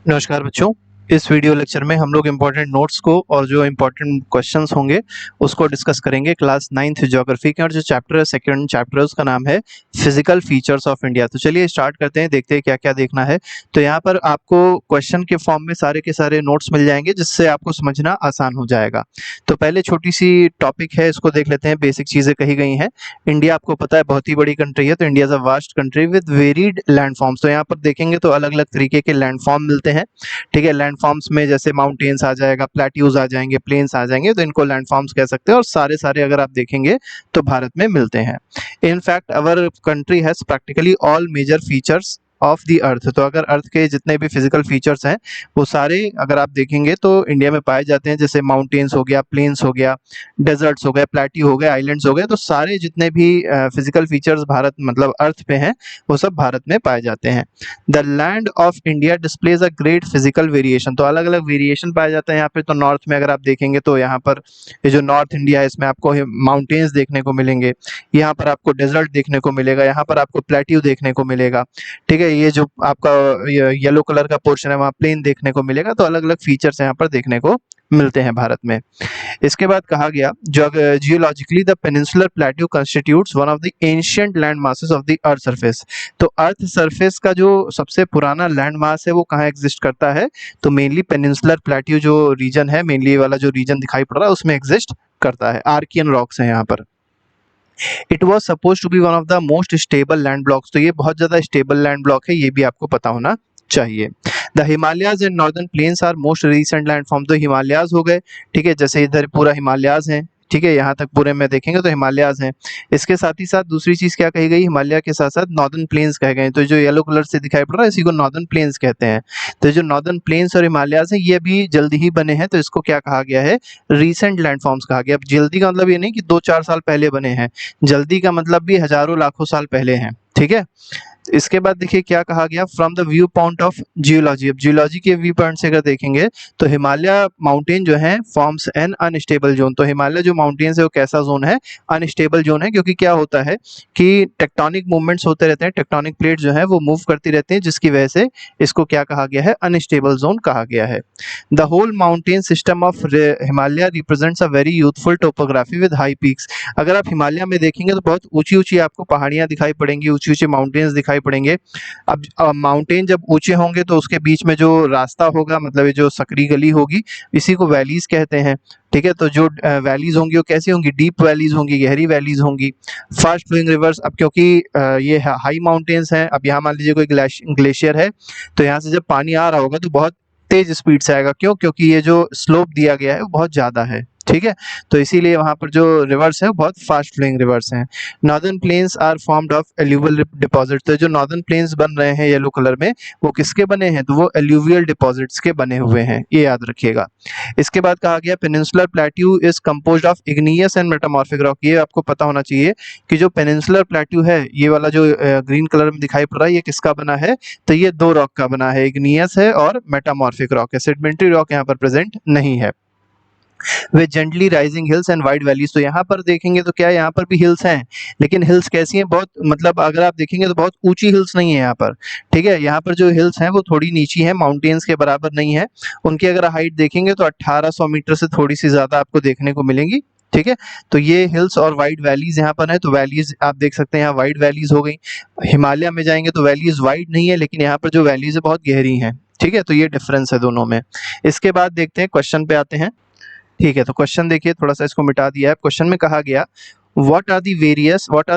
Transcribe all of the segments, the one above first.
नमस्कार बच्चों। इस वीडियो लेक्चर में हम लोग इम्पोर्टेंट नोट्स को और जो इम्पोर्टेंट क्वेश्चंस होंगे उसको डिस्कस करेंगे क्लास 9th ज्योग्राफी के। और जो चैप्टर है सेकंड चैप्टर उसका नाम है फिजिकल फीचर्स ऑफ इंडिया। तो चलिए स्टार्ट करते हैं, देखते हैं क्या क्या देखना है। तो यहाँ पर आपको क्वेश्चन के फॉर्म में सारे के सारे नोट्स मिल जाएंगे जिससे आपको समझना आसान हो जाएगा। तो पहले छोटी सी टॉपिक है, इसको देख लेते हैं। बेसिक चीज़ें कही गई हैं। इंडिया आपको पता है बहुत ही बड़ी कंट्री है, तो India is a vast country with varied land forms. तो यहाँ पर देखेंगे तो अलग अलग तरीके के लैंड फॉर्म मिलते हैं। ठीक है, लैंडफॉर्म्स में जैसे माउंटेन्स आ जाएगा, प्लेट्यूज आ जाएंगे, प्लेन्स आ जाएंगे, तो इनको लैंडफॉर्म्स कह सकते हैं। और सारे सारे अगर आप देखेंगे तो भारत में मिलते हैं। In fact our country has practically all major features of the earth. तो अगर अर्थ के जितने भी फिजिकल फीचर्स हैं वो सारे अगर आप देखेंगे तो इंडिया में पाए जाते हैं। जैसे माउंटेन्स हो गया, प्लेन्स हो गया, डेजर्ट्स हो गए, प्लेट्यू हो गए, आइलैंड्स हो गए, तो सारे जितने भी फिजिकल फीचर्स भारत मतलब अर्थ पे हैं वो सब भारत में पाए जाते हैं। The land of India displays a great physical variation. तो अलग अलग वेरिएशन पाया जाता है यहाँ पे। तो नॉर्थ में अगर आप देखेंगे तो यहाँ पर ये जो नॉर्थ इंडिया है इसमें आपको माउंटेन्स देखने को मिलेंगे, यहाँ पर आपको डेजर्ट देखने को मिलेगा, यहाँ पर आपको प्लेट्यू देखने को मिलेगा। ठीक है, ये जो आपका येलो कलर का पोर्शन है वहाँ प्लेन देखने को मिलेगा। तो अलग अलग फीचर्स यहाँ पर देखने को मिलते हैं भारत में। इसके बाद कहा गया geologically the peninsular plateau constitutes one of the ancient land masses of the earth surface. तो अर्थ सरफेस का जो सबसे पुराना लैंड मास है वो कहाँ एग्जिस्ट करता है? तो मेनली पेनिनसुलर प्लेट्यू जो रीजन है, मेनली वाला जो रीजन दिखाई पड़ रहा है उसमें एग्जिस्ट करता है। आर्कियन रॉक्स है यहाँ पर। It was suppose to be one of the most stable land blocks. तो ये बहुत ज्यादा स्टेबल लैंड ब्लॉक है, ये भी आपको पता होना चाहिए। The Himalayas and northern plains are most recent land form. तो हिमालयाज हो गए, ठीक है, जैसे इधर पूरा हिमालयाज है, ठीक है, यहाँ तक पूरे में देखेंगे तो हिमालयाज हैं। इसके साथ ही साथ दूसरी चीज क्या कही गई, हिमालय के साथ साथ नॉर्दर्न प्लेन्स कहे गए। तो जो येलो कलर से दिखाई पड़ रहा है इसी को नॉर्दर्न प्लेन्स कहते हैं। तो जो नॉर्दर्न प्लेन्स और हिमालयाज हैं ये भी जल्दी ही बने हैं, तो इसको क्या कहा गया है, रीसेंट लैंडफॉर्म्स कहा गया। अब जल्दी का मतलब ये नहीं कि 2-4 साल पहले बने हैं, जल्दी का मतलब भी हजारों लाखों साल पहले हैं। ठीक है, इसके बाद देखिए क्या कहा गया, from the view point of geology. अब जियोलॉजी के व्यू पॉइंट से अगर देखेंगे तो हिमालय माउंटेन जो है फॉर्म्स एन अनस्टेबल जोन। तो हिमालय जो माउंटेन्स है वो कैसा जोन है, अनस्टेबल जोन है। क्योंकि क्या होता है कि टेक्टोनिक मूवमेंट्स होते रहते हैं, टेक्टोनिक प्लेट जो है वो मूव करती रहती है, जिसकी वजह से इसको क्या कहा गया है, अनस्टेबल जोन कहा गया है। The whole mountain system of Himalaya represents a very youthful topography with high peaks. अगर आप हिमालय में देखेंगे तो बहुत ऊंची ऊंची आपको पहाड़ियां दिखाई पड़ेंगी, ऊंची ऊंची माउंटेन्स दिखाई पड़ेंगे। अब माउंटेन जब ऊंचे होंगे तो उसके बीच में जो रास्ता होगा, मतलब ये जो सकरी गली होगी, इसी को वैलीज कहते हैं। ठीक है, तो जो वैलीज होंगी वो कैसी होंगी, डीप वैलीज होंगी, गहरी वैलीज होंगी। फास्ट फ्लोइंग रिवर्स, अब क्योंकि ये हाई माउंटेन्स हैं, अब यहाँ मान लीजिए कोई ग्लेशियर है तो यहाँ से जब पानी आ रहा होगा तो बहुत तेज स्पीड से आएगा। क्यों? क्योंकि ये जो स्लोप दिया गया है वो बहुत ज्यादा है। ठीक है, तो इसीलिए वहां पर जो रिवर्स है वो बहुत फास्ट फ्लोइंग रिवर्स हैं। Northern plains are formed of alluvial deposit. तो जो नॉर्दर्न प्लेन्स बन रहे हैं येलो कलर में वो किसके बने हैं, तो वो एल्यूवियल डिपॉजिट्स के बने हुए हैं, ये याद रखिएगा। इसके बाद कहा गया peninsular plateau is composed of igneous and metamorphic rock. ये आपको पता होना चाहिए कि जो पेनिनसुलर प्लेट्यू है, ये वाला जो ग्रीन कलर में दिखाई पड़ रहा है, ये किसका बना है, तो ये 2 रॉक का बना है, इग्नियस है और मेटामॉर्फिक रॉक है। सेडिमेंट्री रॉक यहाँ पर प्रेजेंट नहीं है। With gently rising hills and wide valleys. तो यहाँ पर देखेंगे तो क्या है, यहाँ पर भी हिल्स हैं, लेकिन हिल्स कैसी हैं, बहुत मतलब अगर आप देखेंगे तो बहुत ऊंची हिल्स नहीं है यहाँ पर। ठीक है, यहाँ पर जो हिल्स हैं वो थोड़ी नीची हैं, माउंटेन्स के बराबर नहीं है। उनकी अगर हाइट देखेंगे तो 1800 मीटर से थोड़ी सी ज्यादा आपको देखने को मिलेंगी। ठीक है, तो ये हिल्स और वाइड वैलीज यहाँ पर है। तो वैलीज आप देख सकते हैं, यहाँ वाइड वैलीज हो गई। हिमालय में जाएंगे तो वैलीज वाइड नहीं है, लेकिन यहाँ पर जो वैलीज है बहुत गहरी हैं। ठीक है, तो ये डिफरेंस है दोनों में। इसके बाद देखते हैं, क्वेश्चन पे आते हैं। ठीक है, तो क्वेश्चन देखिए, थोड़ा सा इसको मिटा दिया है। क्वेश्चन में कहा गया what are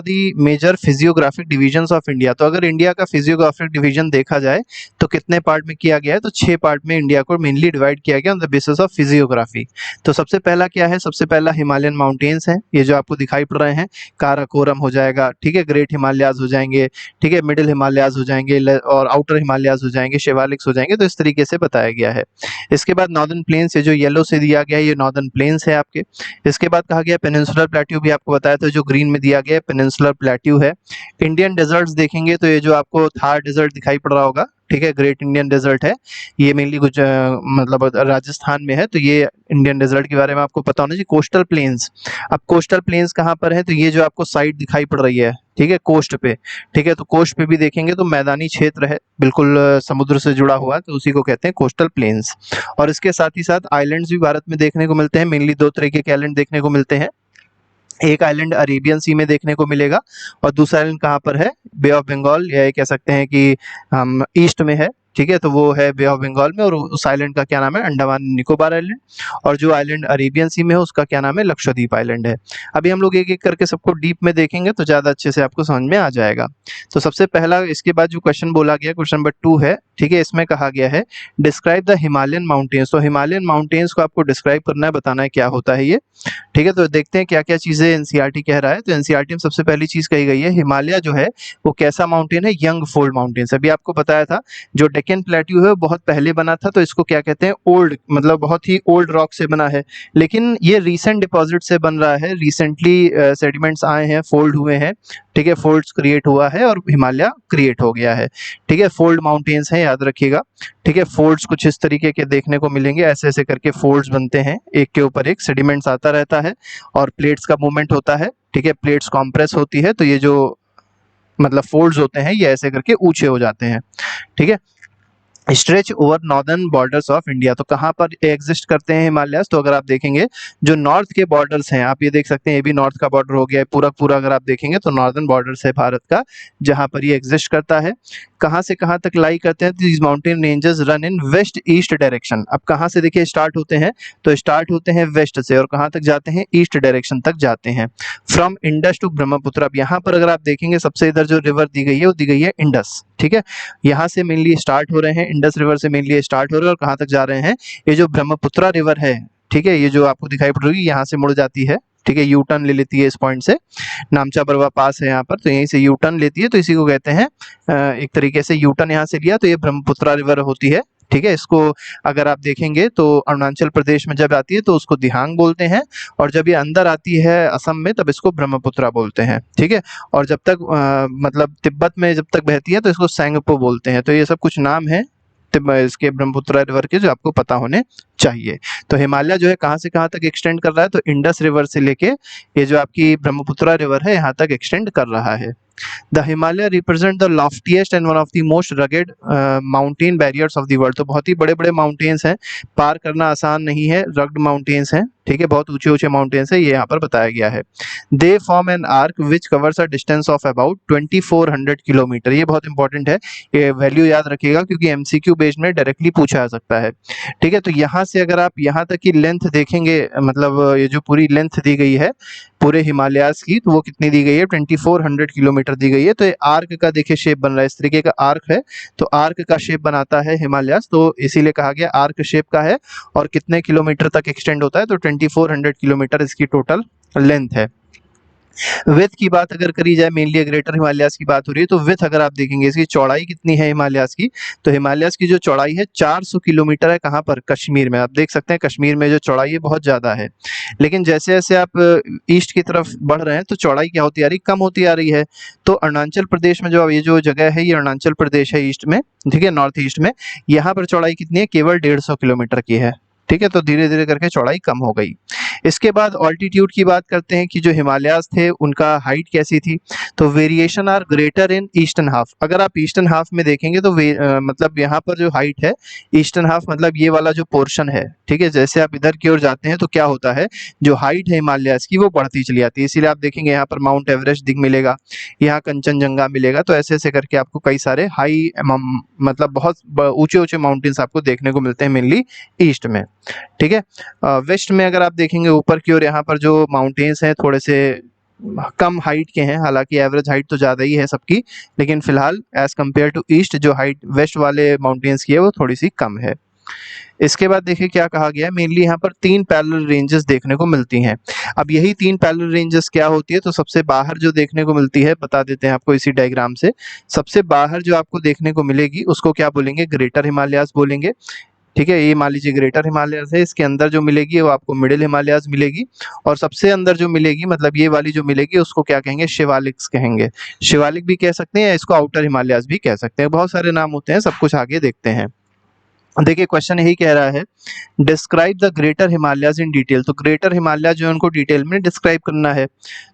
the major physiographic divisions of India. तो अगर इंडिया का फिजियोग्राफिक डिवीजन देखा जाए तो कितने पार्ट में किया गया है, तो 6 पार्ट में इंडिया को मेनली डिवाइड किया गया on the basis of physiography. तो सबसे पहला क्या है, सबसे पहला हिमालयन माउंटेन्स हैं, ये जो आपको दिखाई पड़ रहे हैं, काराकोरम हो जाएगा, ठीक है, ग्रेट हिमालयाज हो जाएंगे, ठीक है, मिडिल हिमालयाज हो जाएंगे और आउटर हिमालयाज हो जाएंगे, शिवालिक्स हो जाएंगे। तो इस तरीके से बताया गया है। इसके बाद नॉर्दर्न प्लेन्स, ये जो येलो से दिया गया है ये नॉर्दर्न प्लेन्स है आपके। इसके बाद कहा गया पेनिनसुलर प्लेट्यू, भी आपको बताया था, जो ग्रीन में दिया गया है पेनिनसुलर प्लेट्यू है। इंडियन डेजर्ट्स देखेंगे तो ये जो आपको थार डेजर्ट दिखाई पड़ रहा होगा, ठीक है, ग्रेट इंडियन डेजर्ट है, ये मेनली मतलब राजस्थान में है, तो ये इंडियन डेजर्ट के बारे में आपको पता होना चाहिए। कोस्टल प्लेन्स, अब कोस्टल प्लेन्स कहाँ पर है, तो ये जो आपको साइड दिखाई पड़ रही है, ठीक है, कोस्ट पे, ठीक है, तो कोस्ट पे भी देखेंगे तो मैदानी क्षेत्र है, बिल्कुल समुद्र से जुड़ा हुआ है, तो उसी को कहते हैं कोस्टल प्लेन्स। और इसके साथ ही साथ आइलैंड्स भी भारत में देखने को मिलते हैं, मेनली दो तरीके के आइलैंड देखने को मिलते हैं। एक आइलैंड अरेबियन सी में देखने को मिलेगा और दूसरा आइलैंड कहाँ पर है, बे ऑफ बंगाल, या ये कह सकते हैं कि हम ईस्ट में है, ठीक है, तो वो है बे ऑफ बंगाल में, और उस आइलैंड का क्या नाम है, अंडमान निकोबार आइलैंड। और जो आइलैंड अरेबियन सी में है उसका क्या नाम है, लक्षद्वीप आइलैंड है। अभी हम लोग एक एक करके सबको डीप में देखेंगे तो ज़्यादा अच्छे से आपको समझ में आ जाएगा। तो सबसे पहला इसके बाद जो क्वेश्चन बोला गया, क्वेश्चन नंबर 2 है, ठीक है, इसमें कहा गया है डिस्क्राइब द हिमालयन माउंटेन्स। तो हिमालयन माउंटेन्स को आपको डिस्क्राइब करना है, बताना है क्या होता है ये, ठीक है। तो देखते हैं क्या क्या चीज़ें एनसीईआरटी कह रहा है। तो एनसीईआरटी में सबसे पहली चीज़ कही गई है, हिमालय जो है वो कैसा माउंटेन है, यंग फोल्ड माउंटेन्स। अभी आपको बताया था जो डेक्कन प्लेट्यू है बहुत पहले बना था, तो इसको क्या कहते हैं, ओल्ड, मतलब बहुत ही ओल्ड रॉक से बना है, लेकिन ये रीसेंट डिपॉजिट से बन रहा है, रिसेंटली सेडिमेंट्स आए हैं, फोल्ड हुए हैं, ठीक है, फोल्ड्स क्रिएट हुआ है और हिमालय क्रिएट हो गया है, ठीक है। फोल्ड माउंटेन्स हैं, याद रखिएगा, ठीक है। फोल्ड्स कुछ इस तरीके के देखने को मिलेंगे, ऐसे ऐसे करके फोल्ड्स बनते हैं, एक के ऊपर एक सेडिमेंट्स आता रहता है और प्लेट्स का मूवमेंट होता है, ठीक है, प्लेट्स कॉम्प्रेस होती है, तो ये जो मतलब फोल्ड्स होते हैं ये ऐसे करके ऊंचे हो जाते हैं, ठीक है। Stretch over northern borders of India, तो कहाँ पर एग्जिस्ट करते हैं हिमालयस, तो अगर आप देखेंगे जो नॉर्थ के बॉर्डर्स हैं, आप ये देख सकते हैं, ये भी नॉर्थ का बॉर्डर हो गया है, पूरा पूरा अगर आप देखेंगे तो नॉर्दर्न बॉर्डर्स है भारत का, जहाँ पर ये एग्जिस्ट करता है। कहाँ से कहाँ तक लाई करते हैं, these mountain ranges run in west east direction. अब कहाँ से देखिए स्टार्ट होते हैं, तो स्टार्ट होते हैं वेस्ट से और कहाँ तक जाते हैं, ईस्ट डायरेक्शन तक जाते हैं, फ्रॉम इंडस टू ब्रह्मपुत्र। अब यहाँ पर अगर आप देखेंगे सबसे इधर जो रिवर दी गई है वो दी गई है इंडस, ठीक है, यहाँ से मेनली स्टार्ट हो रहे हैं, इंडस रिवर से मेनली स्टार्ट हो रहे हैं और कहाँ तक जा रहे हैं, ये जो ब्रह्मपुत्र रिवर है, ठीक है, ये जो आपको दिखाई पड़ रही है यहाँ से मुड़ जाती है, ठीक है, यू टर्न ले लेती है इस पॉइंट से, नामचा बरवा पास है यहाँ पर, तो यहीं से यू टर्न लेती है, तो इसी को कहते हैं एक तरीके से यू टर्न यहाँ से लिया तो ये ब्रह्मपुत्र रिवर होती है, ठीक है। इसको अगर आप देखेंगे तो अरुणाचल प्रदेश में जब आती है तो उसको दिहांग बोलते हैं, और जब ये अंदर आती है असम में तब इसको ब्रह्मपुत्र बोलते हैं, ठीक है। और जब तक मतलब तिब्बत में जब तक बहती है तो इसको सेंगपो बोलते हैं। तो ये सब कुछ नाम है इसके ब्रह्मपुत्र रिवर के जो आपको पता होने चाहिए। तो हिमालय जो है कहाँ से कहाँ तक एक्सटेंड कर रहा है, तो इंडस रिवर से लेके ये जो आपकी ब्रह्मपुत्र रिवर है यहाँ तक एक्सटेंड कर रहा है। The Himalaya represent the loftiest and one of the most rugged mountain barriers of the world. तो बहुत ही बड़े बड़े माउंटेन्स हैं, पार करना आसान नहीं है, रग्ड माउंटेन्स हैं, ठीक है, बहुत ऊंचे ऊंचे माउंटेन्स है, ये यहाँ पर बताया गया है। They form an arc which covers a distance of about 2400 kilometre. ये बहुत इंपॉर्टेंट है, ये वैल्यू याद रखिएगा क्योंकि एमसीक्यू बेस्ड में डायरेक्टली पूछा जा सकता है, ठीक है। तो यहाँ से अगर आप यहाँ तक की लेंथ देखेंगे, मतलब ये जो पूरी लेंथ दी गई है पूरे हिमालयास की, तो वो कितनी दी गई है, 2400 किलोमीटर दी गई है। तो ये आर्क का देखिए शेप बन रहा है, इस तरीके का आर्क है, तो आर्क का शेप बनाता है हिमालयास, तो इसीलिए कहा गया आर्क शेप का है। और कितने किलोमीटर तक एक्सटेंड होता है, तो 2400 किलोमीटर इसकी टोटल लेंथ है। विथ की बात अगर करी जाए, मेनली ग्रेटर हिमालयास की बात हो रही है, तो विथ अगर आप देखेंगे इसकी चौड़ाई कितनी है हिमालयास की, तो हिमालयास की जो चौड़ाई है 400 किलोमीटर है। कहाँ पर, कश्मीर में। आप देख सकते हैं कश्मीर में जो चौड़ाई है बहुत ज़्यादा है, लेकिन जैसे जैसे आप ईस्ट की तरफ बढ़ रहे हैं तो चौड़ाई क्या होती आ रही, कम होती आ रही है। तो अरुणाचल प्रदेश में जो ये जो जगह है, ये अरुणाचल प्रदेश है ईस्ट में, ठीक है, नॉर्थ ईस्ट में, यहाँ पर चौड़ाई कितनी है, केवल 150 किलोमीटर की है, ठीक है। तो धीरे धीरे करके चौड़ाई कम हो गई। इसके बाद ऑल्टीट्यूड की बात करते हैं कि जो हिमालयास थे उनका हाइट कैसी थी, तो variation are greater in eastern half. अगर आप ईस्टर्न हाफ में देखेंगे तो मतलब यहाँ पर जो हाइट है ईस्टर्न हाफ, मतलब ये वाला जो पोर्शन है, ठीक है, जैसे आप इधर की ओर जाते हैं तो क्या होता है, जो हाइट है हिमालयास की वो बढ़ती चली जाती है। इसीलिए आप देखेंगे यहाँ पर माउंट एवरेस्ट दिख मिलेगा, यहाँ कंचनजंगा मिलेगा, तो ऐसे ऐसे करके आपको कई सारे हाई मतलब बहुत ऊंचे ऊंचे माउंटेन्स आपको देखने को मिलते हैं मेनली ईस्ट में, ठीक है। वेस्ट में अगर आप देखेंगे ऊपर की ओर, यहाँ पर जो माउंटेन्स हैं थोड़े से कम हाइट के हैं, हालांकि एवरेज हाइट तो ज़्यादा ही है सबकी, लेकिन फिलहाल एज कंपेयर टू ईस्ट जो हाइट वेस्ट वाले माउंटेन्स की है वो थोड़ी सी कम है। इसके बाद देखिए क्या कहा गया है, मेनली यहाँ पर 3 पैरेलल रेंजेस देखने को मिलती हैं। अब यही 3 पैरेलल रेंजेस क्या होती है, तो सबसे बाहर जो देखने को मिलती है बता देते हैं आपको इसी डायग्राम से। सबसे बाहर जो आपको देखने को मिलेगी उसको क्या बोलेंगे, ग्रेटर हिमालयास बोलेंगे। ठीक है, ये मान लीजिए ग्रेटर हिमालयस है, इसके अंदर जो मिलेगी वो आपको मिडिल हिमालयस मिलेगी, और सबसे अंदर जो मिलेगी मतलब ये वाली जो मिलेगी उसको क्या कहेंगे, शिवालिक्स कहेंगे। शिवालिक भी कह सकते हैं या इसको आउटर हिमालयस भी कह सकते हैं, बहुत सारे नाम होते हैं, सब कुछ आगे देखते हैं। देखिए क्वेश्चन यही कह रहा है, describe the greater Himalayas in detail. तो ग्रेटर हिमालय जो है उनको डिटेल में डिस्क्राइब करना है।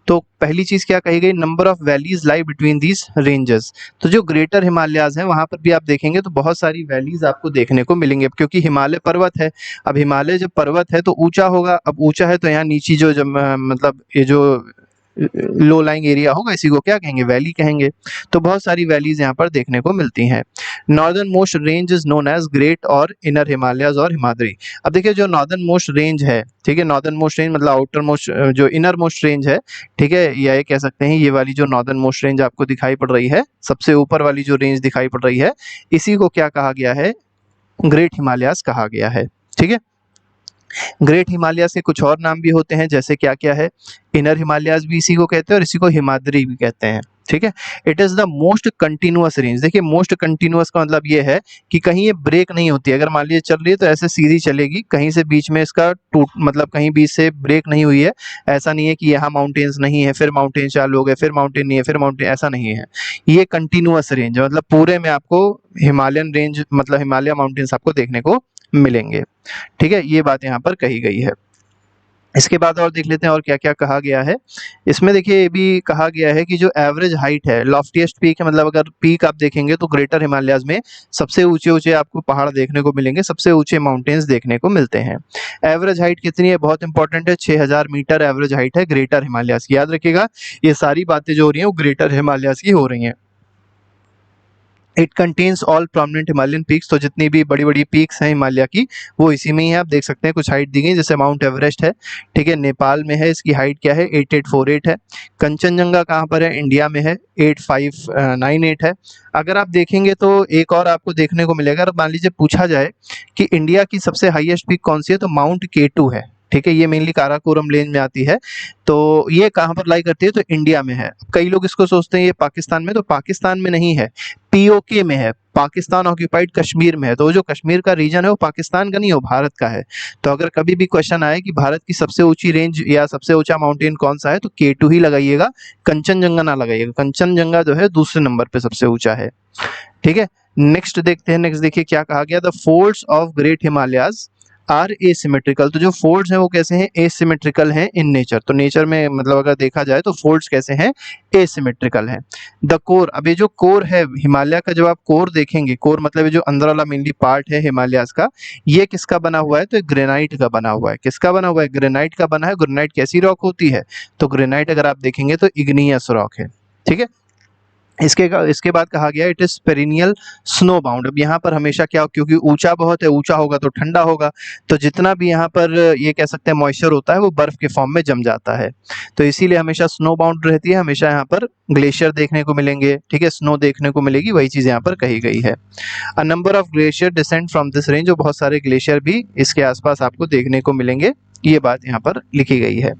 तो पहली चीज क्या कही गई, number of valleys lie between these ranges. तो जो ग्रेटर हिमालयाज हैं वहां पर भी आप देखेंगे तो बहुत सारी वैलीज आपको देखने को मिलेंगे, क्योंकि हिमालय पर्वत है। अब हिमालय जब पर्वत है तो ऊंचा होगा, अब ऊंचा है तो यहाँ नीचे जो मतलब ये जो लो लाइंग एरिया होगा इसी को क्या कहेंगे, वैली कहेंगे। तो बहुत सारी वैलीज यहाँ पर देखने को मिलती हैं। Northern most range is known as great और इनर हिमालयाज और हिमाद्री। अब देखिए जो नॉर्दर्न मोस्ट रेंज है, ठीक है, नॉर्दर्न मोस्ट रेंज मतलब आउटर मोस्ट, जो इनर मोस्ट रेंज है, ठीक है, या ये कह सकते हैं ये वाली जो नॉर्दर्न मोस्ट रेंज आपको दिखाई पड़ रही है, सबसे ऊपर वाली जो रेंज दिखाई पड़ रही है, इसी को क्या कहा गया है, ग्रेट हिमालयाज कहा गया है। ठीक है, ग्रेट हिमालयाज के कुछ और नाम भी होते हैं, जैसे क्या क्या है, इनर हिमालयाज भी इसी को कहते हैं और इसी को हिमाद्री भी कहते हैं। ठीक है, it is the most continuous range. देखिए मोस्ट कंटिन्यूअस का मतलब ये है कि कहीं ये ब्रेक नहीं होती है, अगर मान लीजिए चल रही है तो ऐसे सीधी चलेगी, कहीं से बीच में इसका टूट मतलब कहीं बीच से ब्रेक नहीं हुई है। ऐसा नहीं है कि यहाँ माउंटेन्स नहीं है फिर माउंटेन चालू हो गए, फिर माउंटेन नहीं है फिर माउंटेन, ऐसा नहीं है। ये कंटिन्यूअस रेंज है, मतलब पूरे में आपको हिमालयन रेंज मतलब हिमालय माउंटेन्स आपको देखने को मिलेंगे। ठीक है, ये बात यहाँ पर कही गई है। इसके बाद और देख लेते हैं और क्या क्या कहा गया है। इसमें देखिए ये भी कहा गया है कि जो एवरेज हाइट है, लॉफ्टीएस्ट पीक है, मतलब अगर पीक आप देखेंगे तो ग्रेटर हिमालयाज में सबसे ऊंचे ऊंचे आपको पहाड़ देखने को मिलेंगे, सबसे ऊंचे माउंटेन्स देखने को मिलते हैं। एवरेज हाइट कितनी है, बहुत इंपॉर्टेंट है, 6000 मीटर एवरेज हाइट है ग्रेटर हिमालयाज की। याद रखिएगा ये सारी बातें जो हो रही हैं वो ग्रेटर हिमालयाज की हो रही हैं। It contains all prominent Himalayan peaks. तो जितनी भी बड़ी बड़ी पीक्स हैं हिमालय की वो इसी में ही है। आप देख सकते हैं कुछ हाइट दी गई, जैसे माउंट एवरेस्ट है, ठीक है, नेपाल में है, इसकी हाइट क्या है, 8848 है। कंचनजंगा कहाँ पर है, इंडिया में है, 8598 है। अगर आप देखेंगे तो एक और आपको देखने को मिलेगा, अगर मान लीजिए पूछा जाए कि इंडिया की सबसे हाईएस्ट पीक कौन सी है, तो माउंट केटू है। ठीक है, ये मेनली काराकोरम रेंज में आती है। तो ये कहाँ पर लाई करती है, तो इंडिया में है। कई लोग इसको सोचते हैं ये पाकिस्तान में, तो पाकिस्तान में नहीं है, पीओके में है, पाकिस्तान ऑक्यूपाइड कश्मीर में है। तो जो कश्मीर का रीजन है वो पाकिस्तान का नहीं है, वो भारत का है। तो अगर कभी भी क्वेश्चन आए कि भारत की सबसे ऊंची रेंज या सबसे ऊंचा माउंटेन कौन सा है, तो केटू ही लगाइएगा, कंचनजंगा ना लगाइएगा। कंचनजंगा जो है दूसरे नंबर पे सबसे ऊंचा है। ठीक है, नेक्स्ट देखते हैं। नेक्स्ट देखिए क्या कहा गया, the folds of great Himalayas are asymmetrical. तो जो फोल्ड्स हैं वो कैसे हैं, एसिमेट्रिकल हैं इन नेचर। तो नेचर में मतलब अगर देखा जाए तो फोल्ड्स कैसे हैं, एसिमेट्रिकल हैं। द कोर, अब ये जो कोर है हिमालय का, जब आप कोर देखेंगे, कोर मतलब ये जो अंदर वाला मेनली पार्ट है हिमालयाज का, ये किसका बना हुआ है, तो ग्रेनाइट का बना हुआ है। किसका बना हुआ है, ग्रेनाइट का बना है। ग्रेनाइट कैसी रॉक होती है, तो ग्रेनाइट अगर आप देखेंगे तो इग्नियस रॉक है। ठीक है, इसके बाद कहा गया it is perennial snow bound. अब यहाँ पर हमेशा क्या, क्योंकि ऊंचा बहुत है, ऊंचा होगा तो ठंडा होगा, तो जितना भी यहाँ पर ये कह सकते हैं मॉइस्चर होता है वो बर्फ के फॉर्म में जम जाता है। तो इसीलिए हमेशा स्नो बाउंड रहती है, हमेशा यहाँ पर ग्लेशियर देखने को मिलेंगे। ठीक है, स्नो देखने को मिलेगी, वही चीज यहाँ पर कही गई है। A number of glacier descend from this range, जो बहुत सारे ग्लेशियर भी इसके आसपास आपको देखने को मिलेंगे, ये बात यहाँ पर लिखी गई है।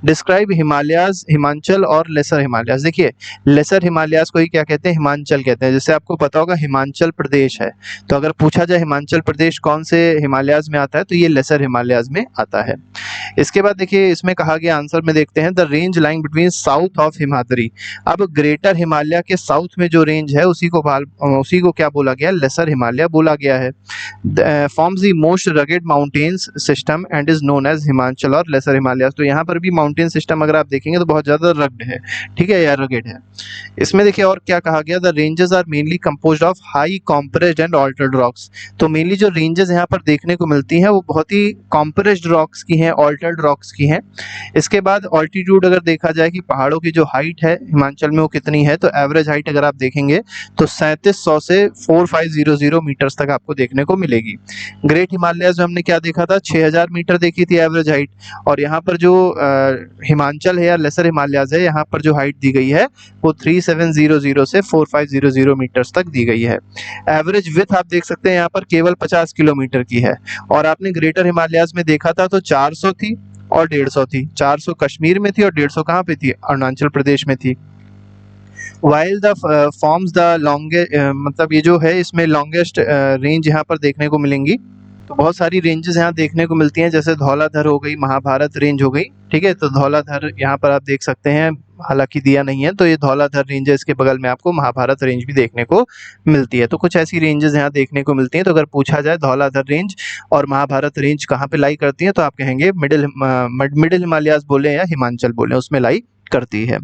डिस्क्राइब हिमालयाज, हिमांचल और लेसर हिमालयाज। देखिए लेसर हिमालयाज को ही क्या कहते हैं, हिमांचल कहते हैं। जैसे आपको पता होगा हिमाचल प्रदेश है, तो अगर पूछा जाए हिमाचल प्रदेश कौन से हिमालयाज में आता है, तो ये लेसर हिमालयाज में आता है। इसके बाद देखिए इसमें कहा गया, आंसर में देखते हैं, the range lying between south of Himadri. अब ग्रेटर हिमालय के साउथ में जो रेंज है उसी को क्या बोला गया, लेसर हिमालय बोला गया है। Forms the most rugged mountains system and is known as Himachal और लेसर हिमालयाज। तो यहाँ पर भी माउंटेन सिस्टम अगर आप देखेंगे तो बहुत ज्यादा रग्ड है, ठीक है, या रगेड है। इसमें देखिए और क्या कहा गया, the ranges are mainly composed of high compressed and altered rocks. तो मेनली जो रेंजेस यहाँ पर देखने को मिलती हैं वो बहुत ही कॉम्प्रेस्ड रॉक्स की हैं, ऑल्टर्ड रॉक्स की हैं। इसके बाद ऑल्टीट्यूड अगर देखा जाए कि पहाड़ों की जो हाइट है हिमाचल में वो कितनी है, तो एवरेज हाइट अगर आप देखेंगे तो 3700 से 4500 मीटर्स तक आपको देखने को मिलेगी। ग्रेट हिमालयाज में हमने क्या देखा था, 6000 मीटर देखी थी एवरेज हाइट, और यहाँ पर जो हिमाचल है या लेसर हिमालयाज है, यहाँ पर जो हाइट दी गई है वो 3700 से 4500 मीटर्स तक दी गई है। एवरेज विथ आप देख सकते हैं यहाँ पर केवल 50 किलोमीटर की है, और आपने ग्रेटर हिमालयाज में देखा था तो 400 थी और 150 थी। 400 कश्मीर में थी और 150 कहाँ पे थी, अरुणाचल प्रदेश में थी। While the forms the longest, मतलब ये जो है इसमें लॉन्गेस्ट रेंज यहाँ पर देखने को मिलेंगी, तो बहुत सारी रेंजेस यहाँ देखने को मिलती हैं, जैसे धौलाधर हो गई, महाभारत रेंज हो गई, ठीक है। तो धौलाधर यहाँ पर आप देख सकते हैं, हालांकि दिया नहीं है, तो ये धौलाधर रेंज है, इसके बगल में आपको महाभारत रेंज भी देखने को मिलती है। तो कुछ ऐसी रेंजेस यहाँ देखने को मिलती हैं। तो अगर पूछा जाए धौलाधर रेंज और महाभारत रेंज कहाँ पे लाई करती है, तो आप कहेंगे मिडिल हिमालयाज बोले या हिमाचल बोले, उसमें लाई करती है।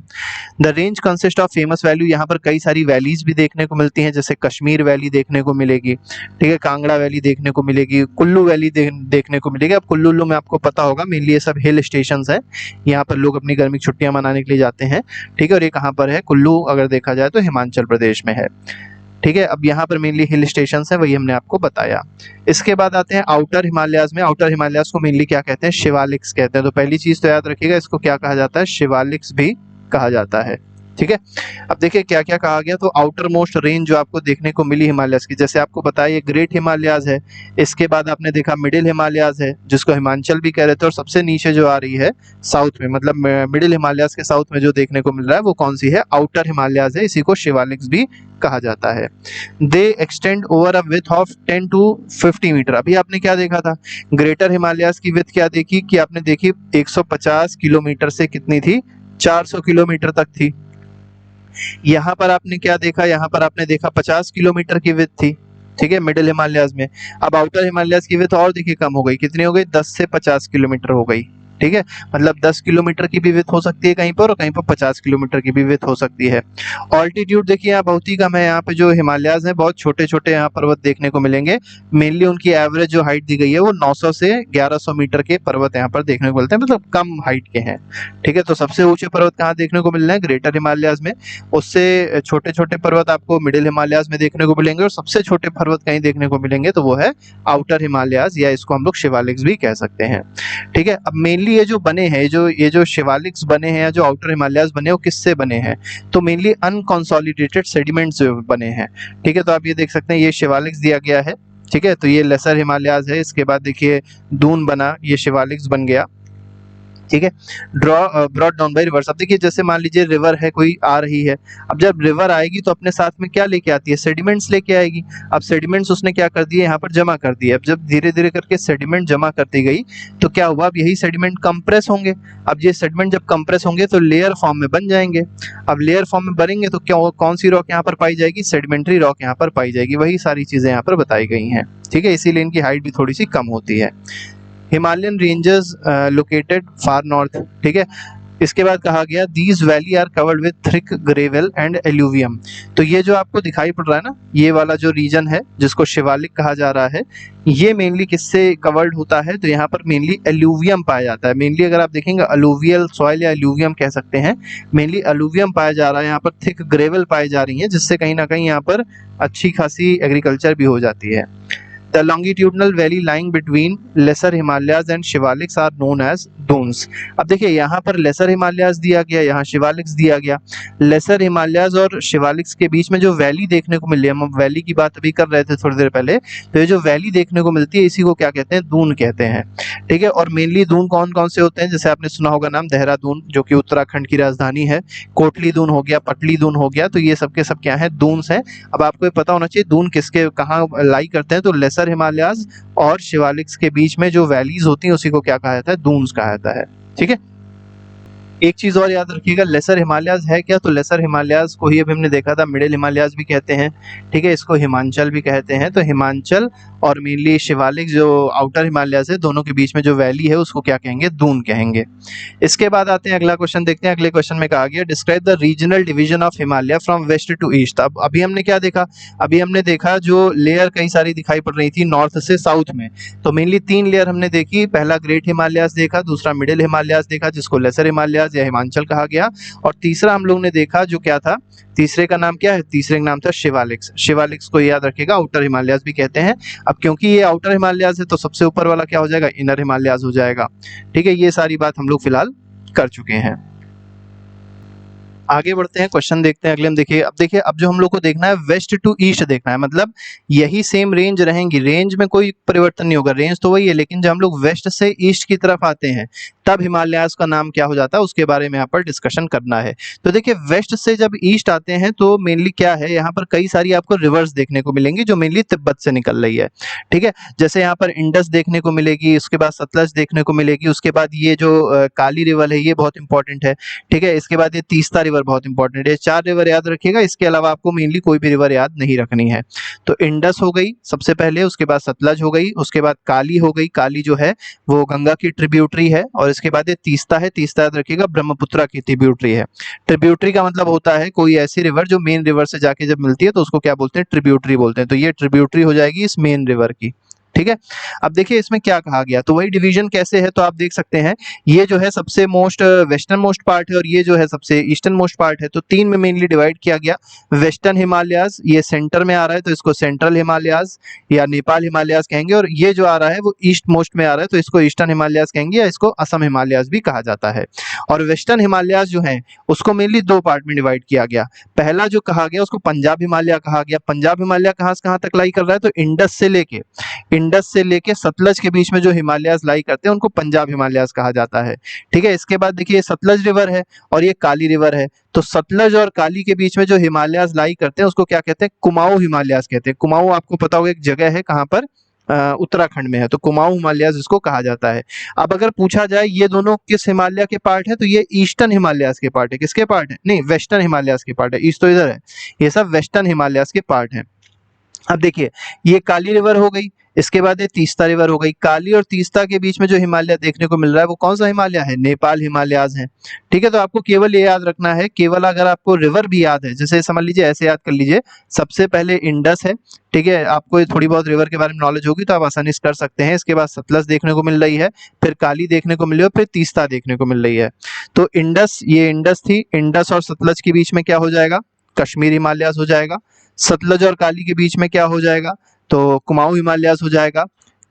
The range consist of famous value, यहाँ पर कई सारी वैलीज भी देखने को मिलती हैं, जैसे कश्मीर वैली देखने को मिलेगी, ठीक है, कांगड़ा वैली देखने को मिलेगी, कुल्लू वैली देखने को मिलेगी। अब कुल्लू में आपको पता होगा मेनली ये सब हिल स्टेशंस है, यहाँ पर लोग अपनी गर्मी की छुट्टियां मनाने के लिए जाते हैं, ठीक है। और ये कहाँ पर है, कुल्लू अगर देखा जाए तो हिमाचल प्रदेश में है, ठीक है। अब यहाँ पर मेनली हिल स्टेशन है, वही हमने आपको बताया। इसके बाद आते हैं आउटर हिमालयाज में। आउटर हिमालयाज को मेनली क्या कहते हैं, शिवालिक्स कहते हैं। तो पहली चीज तो याद रखिएगा, इसको क्या कहा जाता है, शिवालिक्स भी कहा जाता है, ठीक है। अब देखिए क्या क्या कहा गया। तो आउटर मोस्ट रेंज जो आपको देखने को मिली हिमालयाज की, जैसे आपको बताया ये ग्रेट हिमालयाज है, इसके बाद आपने देखा मिडिल हिमालयाज है जिसको हिमाचल भी कह रहे थे, और सबसे नीचे जो आ रही है साउथ में, मतलब मिडिल हिमालयाज के साउथ में जो देखने को मिल रहा है वो कौन सी है, आउटर हिमालयाज है, इसी को शिवालिक्स भी कहा जाता है। They extend over a width of 10 to 50 metre. अभी आपने क्या देखा था, ग्रेटर हिमालयाज की विथ क्या देखी कि आपने देखी 150 किलोमीटर से कितनी थी, 400 किलोमीटर तक थी। यहाँ पर आपने क्या देखा, यहाँ पर आपने देखा 50 किलोमीटर की विड्थ थी, ठीक है, मिडिल हिमालयाज में। अब आउटर हिमालयाज की विड्थ और देखिए कम हो गई, कितनी हो गई, 10 से 50 किलोमीटर हो गई, ठीक है। मतलब 10 किलोमीटर की भी विड्थ हो सकती है कहीं पर, और कहीं पर 50 किलोमीटर की भी विड्थ हो सकती है। ऑल्टीट्यूड देखिए यहाँ बहुत ही कम है, यहाँ पे जो हिमालयाज हैं बहुत छोटे छोटे यहाँ पर्वत देखने को मिलेंगे। मेनली उनकी एवरेज जो हाइट दी गई है वो 900 से 1100 मीटर के पर्वत यहाँ पर देखने को मिलते हैं, मतलब कम हाइट के हैं, ठीक है। तो सबसे ऊंचे पर्वत कहाँ देखने को मिल रहे हैं, ग्रेटर हिमालयाज में। उससे छोटे छोटे पर्वत आपको मिडिल हिमालयाज में देखने को मिलेंगे, और सबसे छोटे पर्वत कहीं देखने को मिलेंगे तो वो है आउटर हिमालयाज, या इसको हम लोग शिवालिक्स भी कह सकते हैं, ठीक है। अब मेनली ये जो बने हैं, ये जो शिवालिक्स बने हैं या जो आउटर हिमालयाज बने हैं, वो किससे बने हैं, तो मेनली अनकंसोलिडेटेड सेडिमेंट्स से बने हैं, ठीक है। तो आप ये देख सकते हैं ये शिवालिक्स दिया गया है, ठीक है। तो ये लेसर हिमालयाज है, इसके बाद देखिए दून बना, ये शिवालिक्स बन गया, ठीक है। Brought down by reverse. अब देखिए जैसे मान लीजिए रिवर है, कोई आ रही है, अब जब रिवर आएगी तो अपने साथ में क्या लेके आती है, सेडिमेंट्स लेके आएगी। अब सेडिमेंट्स उसने क्या कर दिए, यहाँ पर जमा कर दिए। अब जब धीरे धीरे करके सेडिमेंट जमा करती गई तो क्या हुआ, अब यही सेडिमेंट कंप्रेस होंगे। अब ये सेडिमेंट जब कंप्रेस होंगे तो लेयर फॉर्म में बन जाएंगे। अब लेयर फॉर्म में बनेंगे तो क्या, कौन सी रॉक यहाँ पर पाई जाएगी, सेडिमेंट्री रॉक यहाँ पर पाई जाएगी। वही सारी चीजें यहाँ पर बताई गई हैं, ठीक है। इसीलिए इनकी हाइट भी थोड़ी सी कम होती है। Himalayan ranges located far north, ठीक है। इसके बाद कहा गया these valley are covered with thick gravel and alluvium. तो ये जो आपको दिखाई पड़ रहा है ना, ये वाला जो रीजन है जिसको शिवालिक कहा जा रहा है, ये मेनली किससे कवर्ड होता है, तो यहाँ पर मेनली एल्यूवियम पाया जाता है। मेनली अगर आप देखेंगे अलूवियल सॉइल या एल्यूवियम कह सकते हैं, मेनली अलूवियम पाया जा रहा है। यहाँ पर थिक ग्रेवल पाई जा रही है, जिससे कहीं ना कहीं यहाँ पर अच्छी खासी एग्रीकल्चर भी हो जाती है। The longitudinal valley lying between lesser Himalayas and Shivaliks are known as dunes। अब देखिए यहाँ पर लेसर हिमालयाज दिया गया, यहाँ शिवालिक्स दिया गया। लेसर हिमालयाज और शिवालिक्स के बीच में जो वैली देखने को मिली है, हम वैली की बात अभी कर रहे थे थोड़ी देर पहले, तो ये जो वैली देखने को मिलती है इसी को क्या कहते हैं, दून कहते हैं, ठीक है। और मेनली दून कौन कौन से होते हैं, जैसे आपने सुना होगा नाम देहरादून, जो कि उत्तराखंड की राजधानी है, कोटली दून हो गया, पटली दून हो गया, तो ये सब के सब क्या है, दून्स हैं। अब आपको ये पता होना चाहिए दून किसके कहाँ लाई करते हैं, तो लेसर हिमालयाज और शिवालिक्स के बीच में जो वैलीज होती हैं उसी को क्या कहा जाता है, दून्स कहा जाता है, ठीक है। एक चीज और याद रखिएगा, लेसर हिमालयाज है क्या, तो लेसर हिमालयाज को ही अभी हमने देखा था मिडिल हिमालयाज भी कहते हैं, ठीक है, इसको हिमाचल भी कहते हैं। तो हिमाचल और मेनली शिवालिक जो आउटर हिमालयाज है, दोनों के बीच में जो वैली है उसको क्या कहेंगे, दून कहेंगे। इसके बाद आते हैं अगला क्वेश्चन देखते हैं। अगले क्वेश्चन में कहा गया describe the regional division of Himalaya from west to east. अब अभी हमने क्या देखा, अभी हमने देखा जो लेयर कई सारी दिखाई पड़ रही थी नॉर्थ से साउथ में, तो मेनली 3 लेयर हमने देखी। पहला ग्रेट हिमालयाज देखा, दूसरा मिडिल हिमालयाज देखा जिसको लेसर हिमालयाज या हिमाचल कहा गया, और तीसरा हम लोग ने देखा जो क्या था, तीसरे का नाम क्या है, तीसरे का नाम था शिवालिक्स। शिवालिक्स को याद रखिएगा आउटर हिमालयाज भी कहते हैं। अब क्योंकि ये आउटर हिमालयाज है तो सबसे ऊपर वाला क्या हो जाएगा, इनर हिमालयाज हो जाएगा, ठीक है। ये सारी बात हम लोग फिलहाल कर चुके हैं। आगे बढ़ते हैं, क्वेश्चन देखते हैं अगले में। देखिए अब जो हम लोग को देखना है वेस्ट टू ईस्ट देखना है, मतलब यही सेम रेंज रहेंगी, रेंज में कोई परिवर्तन नहीं होगा, रेंज तो वही है, लेकिन जब हम लोग वेस्ट से ईस्ट की तरफ आते हैं तब हिमालयाज का नाम क्या हो जाता है उसके बारे में यहाँ पर डिस्कशन करना है। तो देखिए वेस्ट से जब ईस्ट आते हैं तो मेनली क्या है, यहाँ पर कई सारी आपको रिवर्स देखने को मिलेंगी जो मेनली तिब्बत से निकल रही है, ठीक है। जैसे यहाँ पर इंडस देखने को मिलेगी, उसके बाद सतलज देखने को मिलेगी, उसके बाद ये जो काली रिवर है ये बहुत इंपॉर्टेंट है, ठीक है। इसके बाद ये तीस्ता रिवर बहुत इंपॉर्टेंट है, 4 रिवर याद रखिएगा, इसके अलावा आपको मेनली कोई भी रिवर याद नहीं रखनी है। तो इंडस हो गई सबसे पहले, उसके बाद सतलज हो गई, उसके बाद काली हो गई, काली जो है वो गंगा की ट्रिब्यूटरी है, और इसके बाद ये तीस्ता है, तीस्ता याद रखिएगा ब्रह्मपुत्रा की ट्रिब्यूटरी है। ट्रिब्यूटरी का मतलब होता है कोई ऐसी रिवर जो मेन रिवर से जाके जब मिलती है तो उसको क्या बोलते हैं, ट्रिब्यूटरी बोलते हैं। तो ये ट्रिब्यूटरी हो जाएगी इस मेन रिवर की, ठीक है। अब देखिए इसमें क्या कहा गया, तो वही डिवीजन कैसे है, तो आप देख सकते हैं ये जो है सबसे मोस्ट वेस्टर्न मोस्ट पार्ट है और ये जो है सबसे ईस्टर्न मोस्ट पार्ट है। तो तीन में मेनली डिवाइड किया गया, वेस्टर्न हिमालयाज ये सेंटर में आ रहा है तो इसको सेंट्रल हिमालयाज या नेपाल हिमालयाज कहेंगे, और ये जो आ रहा है वो ईस्ट मोस्ट में आ रहा है तो इसको ईस्टर्न हिमालयाज कहेंगे या इसको असम हिमालयाज भी कहा जाता है। और वेस्टर्न हिमालयाज जो है उसको मेनली दो पार्ट में डिवाइड किया गया। पहला जो कहा गया उसको पंजाब हिमालय कहा गया। पंजाब हिमालय कहाँ से कहाँ तक लाई कर रहा है, तो इंडस से लेके सतलज के बीच में जो हिमालयाज लाई करते हैं उनको पंजाब हिमालयाज कहा जाता है, ठीक है। इसके बाद देखिए सतलज रिवर है और ये काली रिवर है, तो सतलज और काली के बीच में जो हिमालयाज लाई करते हैं उसको क्या कहते हैं, कुमाऊं हिमालयाज कहते हैं। कुमाऊं आपको पता होगा एक जगह है कहाँ पर, उत्तराखंड में है, तो कुमाऊं हिमालयाज इसको कहा जाता है। अब अगर पूछा जाए ये दोनों किस हिमालय के पार्ट है, तो ये ईस्टर्न हिमालयाज के पार्ट है। किसके पार्ट है, नहीं वेस्टर्न हिमालयाज के पार्ट है, ईस्ट तो इधर है, ये सब वेस्टर्न हिमालयाज के पार्ट है। अब देखिए ये काली रिवर हो गई, इसके बाद ये तीस्ता रिवर हो गई। काली और तीस्ता के बीच में जो हिमालय देखने को मिल रहा है वो कौन सा हिमालय है, नेपाल हिमालयाज है, ठीक है। तो आपको केवल ये याद रखना है, केवल अगर आपको रिवर भी याद है, जैसे समझ लीजिए ऐसे याद कर लीजिए, सबसे पहले इंडस है, ठीक है, आपको थोड़ी बहुत रिवर के बारे में नॉलेज होगी तो आप आसानी से कर सकते हैं। इसके बाद सतलज देखने को मिल रही है, फिर काली देखने को मिल रही है, फिर तीस्ता देखने को मिल रही है। तो इंडस, ये इंडस थी, इंडस और सतलज के बीच में क्या हो जाएगा, कश्मीर हिमालयाज हो जाएगा। सतलज और काली के बीच में क्या हो जाएगा, तो कुमाऊं हिमालयाज हो जाएगा।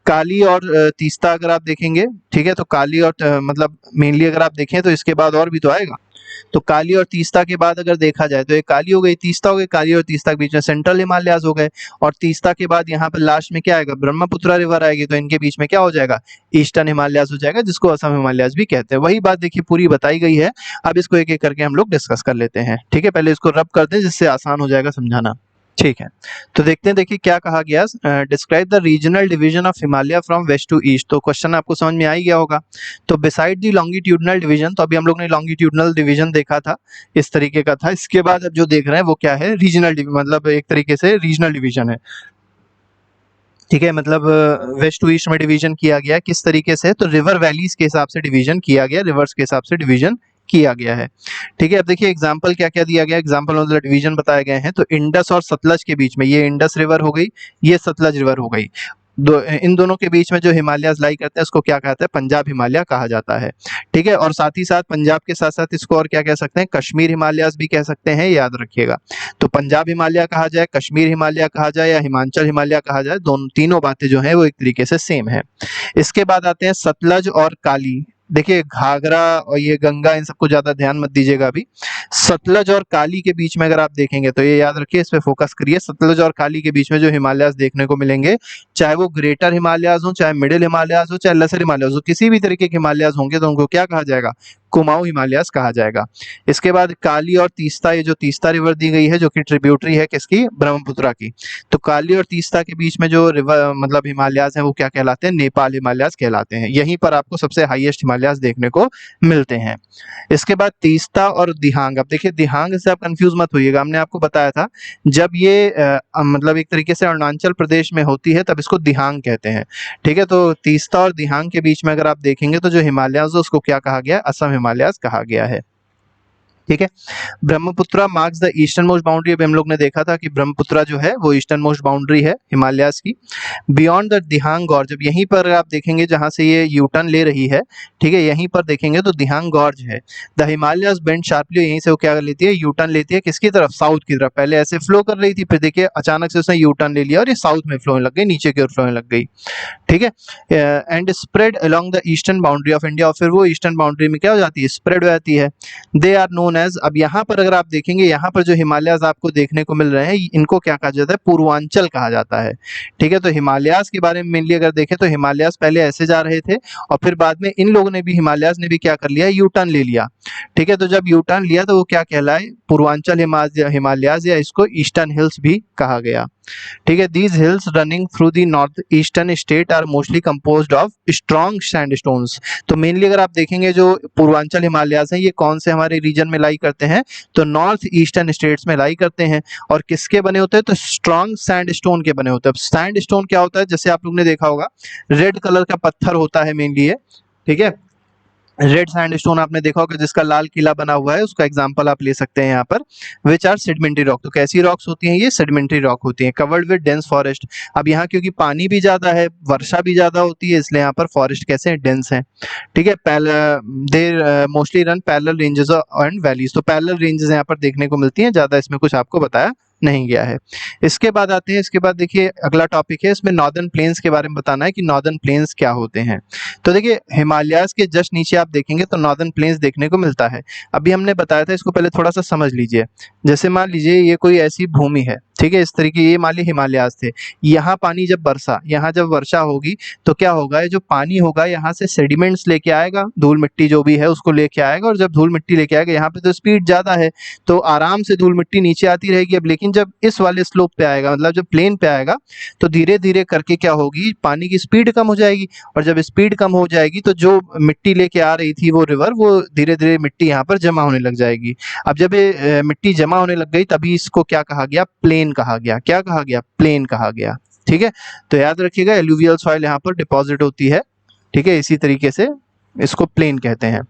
काली और तीस्ता अगर आप देखेंगे, ठीक है, तो काली और मतलब मेनली अगर आप देखें तो इसके बाद और भी तो आएगा, तो काली और तीस्ता के बाद अगर देखा जाए तो ये काली हो गई, तीस्ता हो गई, काली और तीस्ता के बीच में सेंट्रल हिमालयाज हो गए, और तीस्ता के बाद यहाँ पर लास्ट में क्या आएगा, ब्रह्मपुत्रा रिवर आएगी, तो इनके बीच में क्या हो जाएगा, ईस्टर्न हिमालयाज हो जाएगा, जिसको असम हिमालयाज भी कहते हैं। वही बात देखिए पूरी बताई गई है। अब इसको एक एक करके हम लोग डिस्कस कर लेते हैं, ठीक है। पहले इसको रब करते हैं जिससे आसान हो जाएगा समझाना, ठीक है। तो देखते हैं, देखिए क्या कहा गया, describe the regional division of Himalaya from west to east. तो क्वेश्चन आपको समझ में आ ही गया होगा। तो बिसाइड द लॉन्गिट्यूडनल डिवीजन, तो अभी हम लोग ने लॉन्गिट्यूडनल डिवीजन देखा था, इस तरीके का था। इसके बाद अब जो देख रहे हैं वो क्या है, रीजनल, मतलब एक तरीके से रीजनल डिवीजन है, ठीक है। मतलब वेस्ट टू ईस्ट में डिवीजन किया गया किस तरीके से, तो रिवर वैलीज के हिसाब से डिवीजन किया गया, रिवर्स के हिसाब से डिवीजन किया गया है, ठीक है। अब देखिए एग्जांपल क्या क्या दिया गया, एग्जांपल मतलब डिवीजन बताए गए हैं। तो इंडस और सतलज के बीच में, ये इंडस रिवर हो गई, ये सतलज रिवर हो गई, इन दोनों के बीच में जो हिमालयाज लाई करते हैं उसको क्या कहते हैं, पंजाब हिमालय कहा जाता है, ठीक है। और साथ ही साथ पंजाब के साथ साथ इसको और क्या कह सकते हैं, कश्मीर हिमालयाज भी कह सकते हैं, याद रखिएगा। तो पंजाब हिमालय कहा जाए, कश्मीर हिमालय कहा जाए या हिमाचल हिमालय कहा जाए, दोनों तीनों बातें जो है वो एक तरीके से सेम है। इसके बाद आते हैं सतलज और काली। देखिए घाघरा और ये गंगा, इन सबको ज्यादा ध्यान मत दीजिएगा अभी। सतलज और काली के बीच में अगर आप देखेंगे तो ये याद रखिए, इस पे फोकस करिए। सतलज और काली के बीच में जो हिमालयाज देखने को मिलेंगे, चाहे वो ग्रेटर हिमालयाज हो, चाहे मिडिल हिमालयाज हो, चाहे लेसर हिमालयाज हो, किसी भी तरीके के हिमालयाज होंगे तो उनको क्या कहा जाएगा, कुमाऊं हिमालयाज कहा जाएगा। इसके बाद काली और तीस्ता, ये जो तीस्ता रिवर दी गई है जो कि ट्रिब्यूटरी है किसकी, ब्रह्मपुत्रा की, तो काली और तीस्ता के बीच में जो रिवर मतलब हिमालयाज हैं वो क्या कहलाते हैं, नेपाल हिमालयाज कहलाते हैं। यहीं पर आपको सबसे हाईएस्ट हिमालयाज देखने को मिलते हैं। इसके बाद तीस्ता और दिहांग। अब देखिए दिहांग से आप कंफ्यूज मत होइएगा, हमने आपको बताया था जब ये मतलब एक तरीके से अरुणाचल प्रदेश में होती है तब इसको दिहांग कहते हैं, ठीक है। तो तीस्ता और दिहांग के बीच में अगर आप देखेंगे तो जो हिमालयाज है उसको क्या कहा गया, असम हिमालयाज कहा गया है, ठीक है। Brahmaputra marks the eastern most boundary. अभी हम लोग ने देखा था कि ब्रह्मपुत्रा जो है वो ईस्टर्न मोस्ट बाउंड्री है हिमालयाज की। बियॉन्ड द दिहांग गॉर्ज, जब यहीं पर आप देखेंगे जहां से ये यूटर्न ले रही है, ठीक है, यहीं पर देखेंगे तो दिहांग गॉर्ज है। द हिमालयाज बेंड शार्पली, यहीं से वो क्या कर लेती है, यूटर्न लेती है, किसकी तरफ, साउथ की तरफ। पहले ऐसे फ्लो कर रही थी, फिर देखिए अचानक से उसने यूटर्न ले लिया और ये साउथ में फ्लो लग गई, नीचे की ओर फ्लो लग गई, ठीक है। And spread along the eastern boundary of India, और फिर वो ईस्टर्न बाउंड्री में क्या हो जाती है, स्प्रेड हो जाती है। दे आर नोन एज, अब यहाँ पर अगर आप देखेंगे, यहाँ पर जो हिमालयाज आपको देखने को मिल रहे हैं इनको क्या कहा जाता है, पूर्वांचल कहा जाता है। ठीक है, तो हिमालयाज के बारे में मेनली अगर देखें तो हिमालयाज पहले ऐसे जा रहे थे और फिर बाद में इन लोगों ने भी, हिमालयाज ने भी क्या कर लिया, यू टर्न ले लिया। ठीक है, तो जब यू टर्न लिया तो वो क्या कहलाए, पूर्वांचल हिमालयाज, या इसको ईस्टर्न हिल्स भी कहा गया। ठीक है, these hills running through the north eastern state are mostly composed of strong sandstones. तो मेनली अगर आप देखेंगे जो पूर्वांचल हिमालयाज हैं ये कौन से हमारे रीजन में लाई करते हैं, तो नॉर्थ ईस्टर्न स्टेट्स में लाई करते हैं। और किसके बने होते हैं, तो स्ट्रॉन्ग सैंडस्टोन के बने होते हैं। सैंडस्टोन क्या होता है, जैसे आप लोग ने देखा होगा रेड कलर का पत्थर होता है मेनली ये। ठीक है, रेड सैंडस्टोन आपने देखा होगा जिसका लाल किला बना हुआ है, उसका एग्जांपल आप ले सकते हैं यहाँ पर। विच आर सेडिमेंट्री रॉक, तो कैसी रॉक्स होती हैं, ये सेडिमेंट्री रॉक होती हैं। कवर्ड विद डेंस फॉरेस्ट, अब यहाँ क्योंकि पानी भी ज्यादा है, वर्षा भी ज्यादा होती है, इसलिए यहाँ पर फॉरेस्ट कैसे हैं, डेंस हैं। ठीक है, there mostly run parallel ranges and valleys, तो पैरेलल रेंजेस यहाँ पर देखने को मिलती हैं, ज्यादा इसमें कुछ आपको बताया नहीं गया है। इसके बाद आते हैं, इसके बाद देखिए अगला टॉपिक है, इसमें नॉर्दर्न प्लेन्स के बारे में बताना है कि नॉर्दर्न प्लेन्स क्या होते हैं। तो देखिए हिमालयाज के जस्ट नीचे आप देखेंगे तो नॉर्दर्न प्लेन्स देखने को मिलता है। अभी हमने बताया था, इसको पहले थोड़ा सा समझ लीजिए। जैसे मान लीजिए ये कोई ऐसी भूमि है, ठीक है, इस तरीके, ये मान ली हिमालयाज थे, यहाँ पानी जब बरसा, यहाँ जब वर्षा होगी तो क्या होगा, ये जो पानी होगा यहाँ से सेडिमेंट्स लेके आएगा, धूल मिट्टी जो भी है उसको लेके आएगा, और जब धूल मिट्टी लेके आएगा, यहाँ पे तो स्पीड ज्यादा है तो आराम से धूल मिट्टी नीचे आती रहेगी। अब लेकिन जब इस वाले स्लोप पे आएगा, मतलब जब प्लेन पे आएगा, तो धीरे धीरे करके क्या होगी, पानी की स्पीड कम हो जाएगी, और जब स्पीड कम हो जाएगी तो जो मिट्टी लेके आ रही थी वो रिवर, वो धीरे धीरे मिट्टी यहाँ पर जमा होने लग जाएगी। अब जब ये मिट्टी जमा होने लग गई तभी इसको क्या कहा गया, प्लेन कहा गया। क्या कहा गया, प्लेन कहा गया। ठीक है, तो याद रखिएगा एलुवियल सॉइल यहाँ पर डिपॉजिट होती है। ठीक है, इसी तरीके से इसको प्लेन कहते हैं।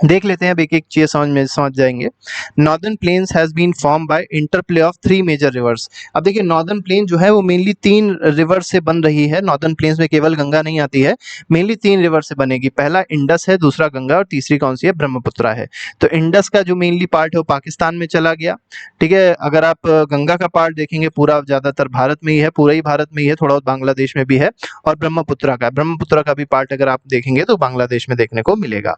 देख लेते हैं, अब एक एक चीज समझ जाएंगे। Northern plains has been form by interplay of 3 major rivers. अब देखिए नॉर्दर्न प्लेन जो है वो मेनली 3 रिवर से बन रही है। नॉर्दर्न प्लेन्स में केवल गंगा नहीं आती है, मेनली 3 रिवर से बनेगी। पहला इंडस है, दूसरा गंगा, और तीसरी कौन सी है, ब्रह्मपुत्रा है। तो इंडस का जो मेनली पार्ट है वो पाकिस्तान में चला गया। ठीक है, अगर आप गंगा का पार्ट देखेंगे पूरा ज्यादातर भारत में ही है, पूरा ही भारत में ही है, थोड़ा बहुत बांग्लादेश में भी है। और ब्रह्मपुत्रा का भी पार्ट अगर आप देखेंगे तो बांग्लादेश में देखने को मिलेगा।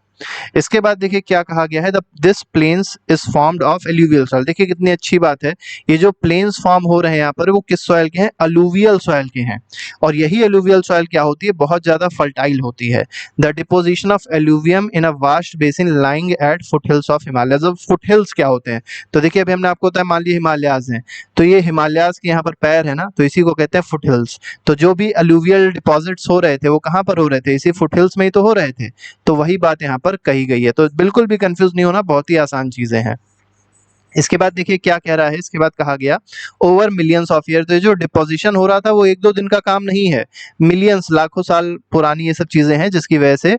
इसके बाद देखिए क्या कहा गया है, this plains is formed of alluvial soil. देखिए कितनी अच्छी बात है, ये जो प्लेन्स फॉर्म हो रहे हैं यहाँ पर वो किस सॉइल के हैं, अलुवियल सॉइल के हैं। और यही अलुवियल सॉइल क्या होती है, बहुत ज्यादा फर्टाइल होती है। The deposition of alluvium in a vast basin lying at foothills of Himalaya. अब फुटहिल्स क्या होते हैं, तो देखिए अभी हमने आपको बताया, मान लीजिए हिमालयाज हैं, तो ये हिमालयाज के यहाँ पर पैर है ना, तो इसी को कहते हैं फुटहिल्स। तो जो भी अलुवियल डिपॉजिट्स हो रहे थे वो कहाँ पर हो रहे थे, इसी फुटहिल्स में ही तो हो रहे थे। तो वही बात यहाँ पर कही गई है, तो बिल्कुल भी कंफ्यूज नहीं होना, बहुत ही आसान चीजें हैं। इसके बाद देखिए क्या कह रहा है, इसके बाद कहा गया ओवर मिलियंस ऑफ ईयर। तो जो डिपोजिशन हो रहा था वो 1-2 दिन का काम नहीं है, मिलियंस, लाखों साल पुरानी ये सब चीजें हैं, जिसकी वजह से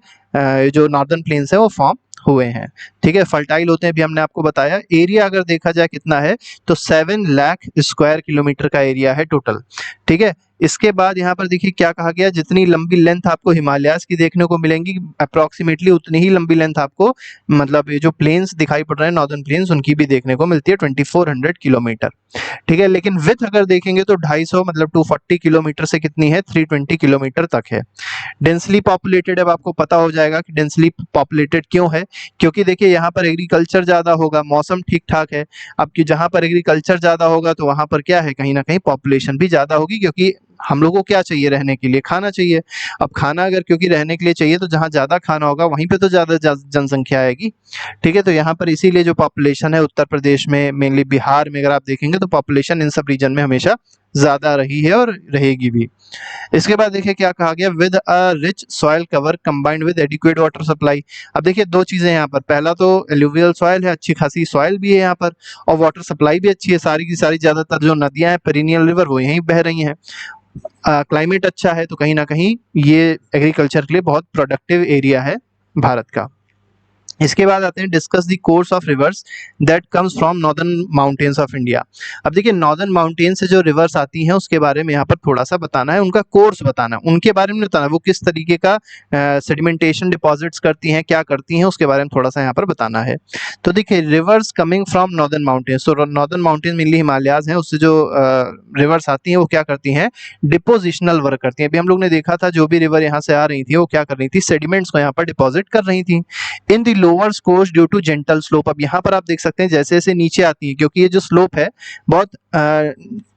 जो नॉर्दर्न प्लेन्स है वो फॉर्म हुए हैं। ठीक है, फर्टाइल होते हैं, भी हमने आपको बताया। एरिया अगर देखा जाए कितना है, तो 7 लाख स्क्वायर किलोमीटर का एरिया है टोटल। ठीक है, इसके बाद यहाँ पर देखिए क्या कहा गया, जितनी लंबी लेंथ आपको हिमालयाज की देखने को मिलेंगी, अप्रोक्सीमेटली उतनी ही लंबी लेंथ आपको, मतलब ये जो प्लेन्स दिखाई पड़ रहे हैं नॉर्दर्न प्लेन्स, उनकी भी देखने को मिलती है, 2400 किलोमीटर। ठीक है, लेकिन विथ अगर देखेंगे तो 250, मतलब 240 किलोमीटर से कितनी है, 320 किलोमीटर तक है। डेंसली पॉपुलेटेड, अब आपको पता हो जाएगा कि डेंसली पॉपुलेटेड क्यों है, क्योंकि देखिए यहाँ पर एग्रीकल्चर ज्यादा होगा, मौसम ठीक ठाक है। अब कि जहाँ पर एग्रीकल्चर ज्यादा होगा तो वहां पर क्या है, कहीं ना कहीं पॉपुलेशन भी ज्यादा होगी, क्योंकि हम लोगों को क्या चाहिए, रहने के लिए खाना चाहिए। अब खाना अगर क्योंकि रहने के लिए चाहिए, तो जहाँ ज्यादा खाना होगा वहीं पे तो ज्यादा जनसंख्या आएगी। ठीक है, तो यहाँ पर इसीलिए जो पॉपुलेशन है उत्तर प्रदेश में, मेनली बिहार में अगर आप देखेंगे तो पॉपुलेशन इन सब रीजन में हमेशा ज्यादा रही है और रहेगी भी। इसके बाद देखिए क्या कहा गया, with a rich soil cover combined with adequate water supply. अब देखिए 2 चीजें यहाँ पर, पहला तो एलुवियल सॉइल है, अच्छी खासी सॉइल भी है यहाँ पर, और वाटर सप्लाई भी अच्छी है, सारी की सारी ज्यादातर जो नदियां हैं, पेरिनियल रिवर, वो यहीं बह रही हैं। क्लाइमेट अच्छा है, तो कहीं ना कहीं ये एग्रीकल्चर के लिए बहुत प्रोडक्टिव एरिया है भारत का। इसके बाद आते हैं discuss the course of reverse that comes from northern mountains of India. अब देखिए नॉर्दर्न माउंटेन से जो रिवर्स आती हैं उसके बारे में यहाँ पर थोड़ा सा बताना है, उनका कोर्स बताना है, उनके बारे में बताना है, वो किस तरीके का सेडिमेंटेशन डिपॉजिट्स करती हैं, क्या करती हैं, उसके बारे में थोड़ा सा यहाँ पर बताना है। तो देखिए reverse coming from northern mountains, तो नॉर्दर्न माउंटेन मेनली हिमालयाज हैं, उससे जो रिवर्स आती हैं वो क्या करती हैं, डिपोजिशनल वर्क करती हैं। अभी हम लोग ने देखा था जो भी रिवर यहाँ से आ रही थी वो क्या कर रही थी, सेडिमेंट्स को यहाँ पर डिपॉजिट कर रही थी in the lowers course due to gentle slope. अब यहाँ पर आप देख सकते हैं जैसे जैसे नीचे आती है, क्योंकि ये जो स्लोप है बहुत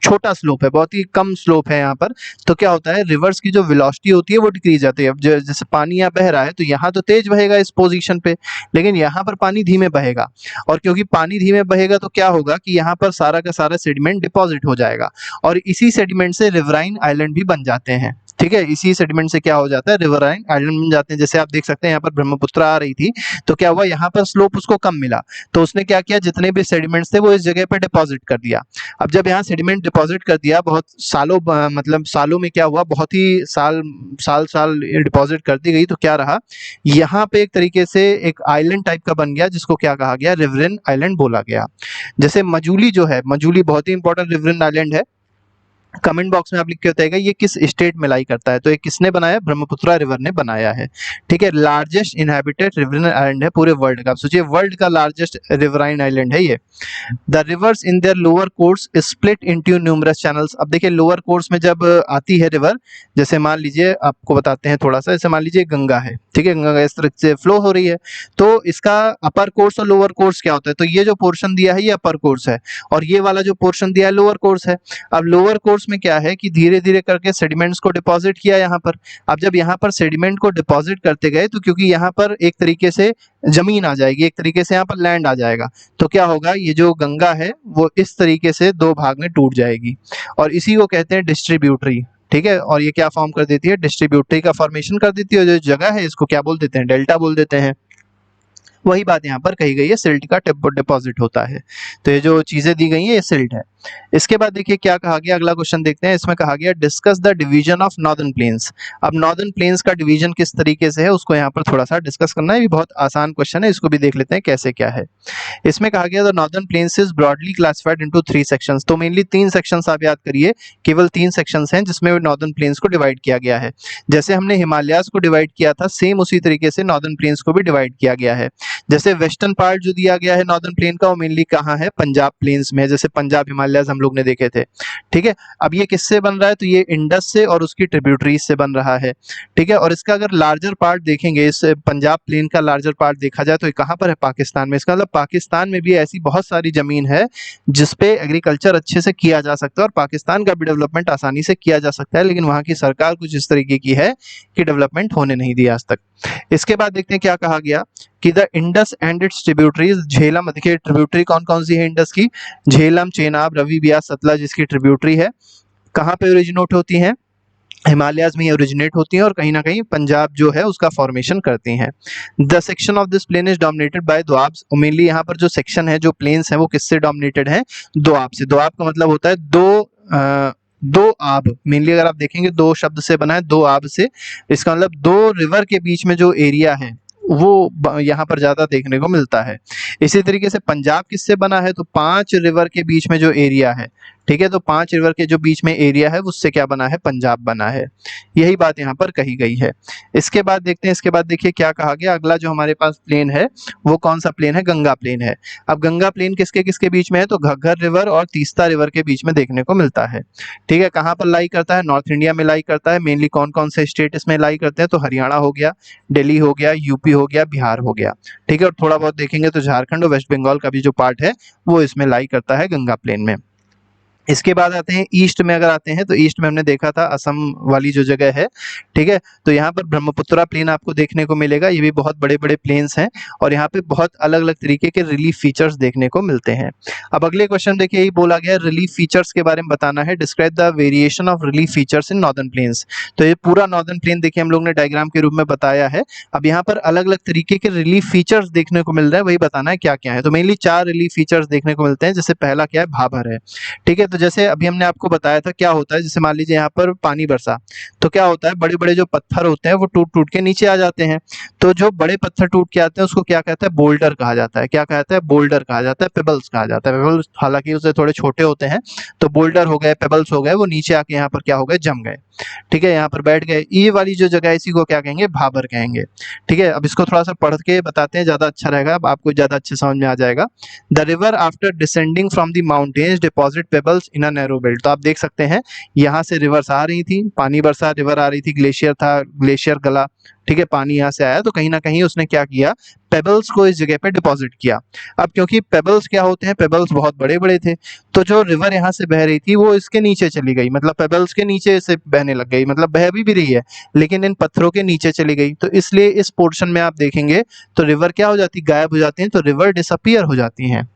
छोटा स्लोप है, बहुत ही कम स्लोप है यहाँ पर, तो क्या होता है रिवर्स की जो वेलोसिटी होती है वो डिक्रीज जाती है। अब जैसे पानी यहाँ बह रहा है तो यहाँ तो तेज बहेगा इस पोजीशन पे, लेकिन यहाँ पर पानी धीमे बहेगा, और क्योंकि पानी धीमे बहेगा तो क्या होगा कि यहाँ पर सारा का सारा सेडिमेंट डिपॉजिट हो जाएगा, और इसी सेडिमेंट से रिवराइन आइलैंड भी बन जाते हैं। ठीक है, इसी सेडिमेंट से क्या हो जाता है रिवराइन आइलैंड बन जाते हैं। जैसे आप देख सकते हैं यहाँ पर ब्रह्मपुत्र आ रही थी तो क्या हुआ, यहाँ पर स्लोप उसको कम मिला, तो उसने क्या किया, जितने भी सेडिमेंट्स थे वो इस जगह पे डिपॉजिट कर दिया। अब जब यहाँ सेडिमेंट डिपॉजिट कर दिया बहुत सालों मतलब सालों में क्या हुआ, बहुत ही साल साल साल डिपॉजिट करती गई, तो क्या रहा, यहाँ पे एक तरीके से एक आइलैंड टाइप का बन गया जिसको क्या कहा गया, रिवराइन आइलैंड बोला गया। जैसे मजूली जो है, मजूली बहुत ही इंपॉर्टेंट रिवराइन आइलैंड है। कमेंट बॉक्स में आप लिख के बताइएगा ये किस स्टेट में लाई करता है, तो ये किसने बनाया, ब्रह्मपुत्र रिवर ने बनाया है। ठीक है, लार्जेस्ट इनहैबिटेड रिवराइन आइलैंड है पूरे वर्ल्ड का। आप सोचिए वर्ल्ड का लार्जेस्ट रिवराइन आइलैंड है ये। The reverse in their lower course split into numerous channels. अब देखिए लोअर कोर्स में जब आती है रिवर, जैसे मान लीजिए आपको बताते हैं थोड़ा सा, जैसे मान लीजिए गंगा है, ठीक है, गंगा इस तरह से फ्लो हो रही है, तो इसका अपर कोर्स और लोअर कोर्स क्या होता है, तो ये जो पोर्शन दिया है ये अपर कोर्स है, और ये वाला जो पोर्शन दिया है लोअर कोर्स है। अब लोअर कोर्स में क्या है कि धीरे धीरे करके सेडिमेंट्स को डिपॉजिट किया यहाँ पर। अब जब यहाँ पर सेडिमेंट को डिपॉजिट करते गए तो क्योंकि यहाँ पर एक तरीके से जमीन आ जाएगी, एक तरीके से यहाँ पर लैंड आ जाएगा, तो क्या होगा, ये जो गंगा है वो इस तरीके से दो भाग में टूट जाएगी, और इसी को कहते हैं डिस्ट्रीब्यूटरी। ठीक है, और ये क्या फॉर्म कर देती है, डिस्ट्रीब्यूटरी का फॉर्मेशन कर देती है। जो जगह है इसको क्या बोल देते हैं, डेल्टा बोल देते हैं। वही बात यहाँ पर कही गई है, सिल्ट का डिपॉजिट होता है। तो ये जो चीजें दी गई है ये सिल्ट है। इसके बाद देखिए क्या कहा गया, अगला क्वेश्चन देखते हैं। इसमें कहा गया discuss the division of northern plains. अब नॉर्दर्न प्लेन्स का डिवीजन किस तरीके से है उसको यहाँ पर थोड़ा सा डिस्कस करना है। ये बहुत आसान क्वेश्चन है, इसको भी देख लेते हैं कैसे क्या है। इसमें कहा गया the northern plains is broadly classified into 3 sections. तो मेनली 3 सेक्शंस आप याद करिए, केवल 3 सेक्शंस हैं जिसमें नॉर्दर्न प्लेन्स को डिवाइड किया गया है। जैसे हमने हिमालयाज को डिवाइड किया था, सेम उसी तरीके से नॉर्दर्न प्लेन्स को भी डिवाइड किया गया है। जैसे वेस्टर्न पार्ट जो दिया गया है नॉर्दर्न प्लेन का वो मेनली कहाँ है, पंजाब प्लेन्स में, जैसे पंजाब हिमालयाज हम लोग ने देखे थे। ठीक है, अब ये किससे बन रहा है, तो ये इंडस से और उसकी ट्रिब्यूटरीज से बन रहा है। ठीक है, और इसका अगर लार्जर पार्ट देखेंगे, इस पंजाब प्लेन का लार्जर पार्ट देखा जाए तो ये कहाँ पर है, पाकिस्तान में। इसका मतलब पाकिस्तान में भी ऐसी बहुत सारी जमीन है जिसपे एग्रीकल्चर अच्छे से किया जा सकता है, और पाकिस्तान का भी डेवलपमेंट आसानी से किया जा सकता है, लेकिन वहाँ की सरकार कुछ इस तरीके की है कि डेवलपमेंट होने नहीं दिया आज तक। इसके बाद देखते हैं क्या कहा गया कि the Indus and it's tributaries. Jhelum, देखिए ट्रिब्यूटरी कौन कौन सी है इंडस की, झेलम, चेनाब, रवि, ब्यास, सतलज इसकी ट्रिब्यूटरी है। कहाँ पे ओरिजिनेट होती हैं, हिमालयाज में ओरिजिनेट होती हैं, और कहीं ना कहीं पंजाब जो है उसका फॉर्मेशन करती हैं। The section of this plain is dominated by doabs. Mainly यहाँ पर जो सेक्शन है, जो प्लेन्स है वो किससे डोमिनेटेड है, दोआब से। दोआब का मतलब होता है दो आब। मेनली अगर आप देखेंगे दो शब्द से बना है, दो आब से। इसका मतलब दो रिवर के बीच में जो एरिया है वो यहाँ पर ज्यादा देखने को मिलता है। इसी तरीके से पंजाब किससे बना है, तो 5 रिवर के बीच में जो एरिया है, ठीक है, तो 5 रिवर के जो बीच में एरिया है उससे क्या बना है, पंजाब बना है। यही बात यहाँ पर कही गई है। इसके बाद देखते हैं, इसके बाद देखिए क्या कहा गया। अगला जो हमारे पास प्लेन है वो कौन सा प्लेन है, गंगा प्लेन है। अब गंगा प्लेन किसके किसके बीच में है, तो घग्गर रिवर और तीस्ता रिवर के बीच में देखने को मिलता है। ठीक है, कहाँ पर लाई करता है, नॉर्थ इंडिया में लाई करता है। मेनली कौन कौन से स्टेट इसमें लाई करते हैं, तो हरियाणा हो गया, दिल्ली हो गया, यूपी हो गया, बिहार हो गया। ठीक है, और थोड़ा बहुत देखेंगे तो झारखंड और वेस्ट बंगाल का भी जो पार्ट है वो इसमें लाई करता है गंगा प्लेन में। इसके बाद आते हैं ईस्ट में। अगर आते हैं तो ईस्ट में हमने देखा था असम वाली जो जगह है, ठीक है, तो यहाँ पर ब्रह्मपुत्रा प्लेन आपको देखने को मिलेगा। ये भी बहुत बड़े बड़े प्लेन्स हैं और यहाँ पे बहुत अलग अलग तरीके के रिलीफ फीचर्स देखने को मिलते हैं। अब अगले क्वेश्चन देखिए, यही बोला गया रिलीफ फीचर्स के बारे में बताना है। Describe the variation of relief features in northern plains. तो ये पूरा नॉर्दर्न प्लेन देखिए हम लोग ने डायग्राम के रूप में बताया है। अब यहाँ पर अलग अलग तरीके के रिलीफ फीचर्स देखने को मिल रहा है, वही बताना है क्या क्या है। तो मेनली 4 रिलीफ फीचर्स देखने को मिलते हैं। जैसे पहला क्या है, भाबर है। ठीक है, तो जैसे अभी हमने आपको बताया था क्या होता है, जैसे मान लीजिए यहाँ पर पानी बरसा तो क्या होता है, बड़े बड़े जो पत्थर होते हैं वो टूट टूट के नीचे आ जाते हैं। तो जो बड़े पत्थर टूट के आते हैं उसको क्या कहता है, बोल्डर कहा जाता है। क्या कहता है, बोल्डर कहा जाता है, पेबल्स कहा जाता है। पेबल्स हालांकि उससे थोड़े छोटे होते हैं, तो बोल्डर हो गए, पेबल्स हो गए, वो नीचे आके यहाँ पर क्या हो गए, जम गए। ठीक है, यहाँ पर बैठ गए। ये वाली जो जगह है इसी को क्या कहेंगे, भाबर कहेंगे। ठीक है, अब इसको थोड़ा सा पढ़ के बताते हैं, ज्यादा अच्छा रहेगा, अब आपको ज्यादा अच्छे समझ में आ जाएगा। The river after descending from the mountains deposit pebbles pebbles in a narrow belt. तो आप देख सकते हैं यहाँ से रिवर्स आ रही थी, पानी बरसा, रिवर आ रही थी, ग्लेशियर था, ग्लेशियर गला, ठीक है, पानी यहाँ से आया, तो कहीं ना कहीं उसने क्या किया, पेबल्स को इस जगह पे डिपॉजिट किया। अब क्योंकि पेबल्स क्या होते हैं, पेबल्स बहुत बड़े बड़े थे, तो जो रिवर यहाँ से बह रही थी वो इसके नीचे चली गई, मतलब पेबल्स के नीचे से बहने लग गई, मतलब बह भी रही है लेकिन इन पत्थरों के नीचे चली गई। तो इसलिए इस पोर्शन में आप देखेंगे तो रिवर क्या हो जाती, गायब हो जाती है, तो रिवर डिसअपियर हो जाती हैं।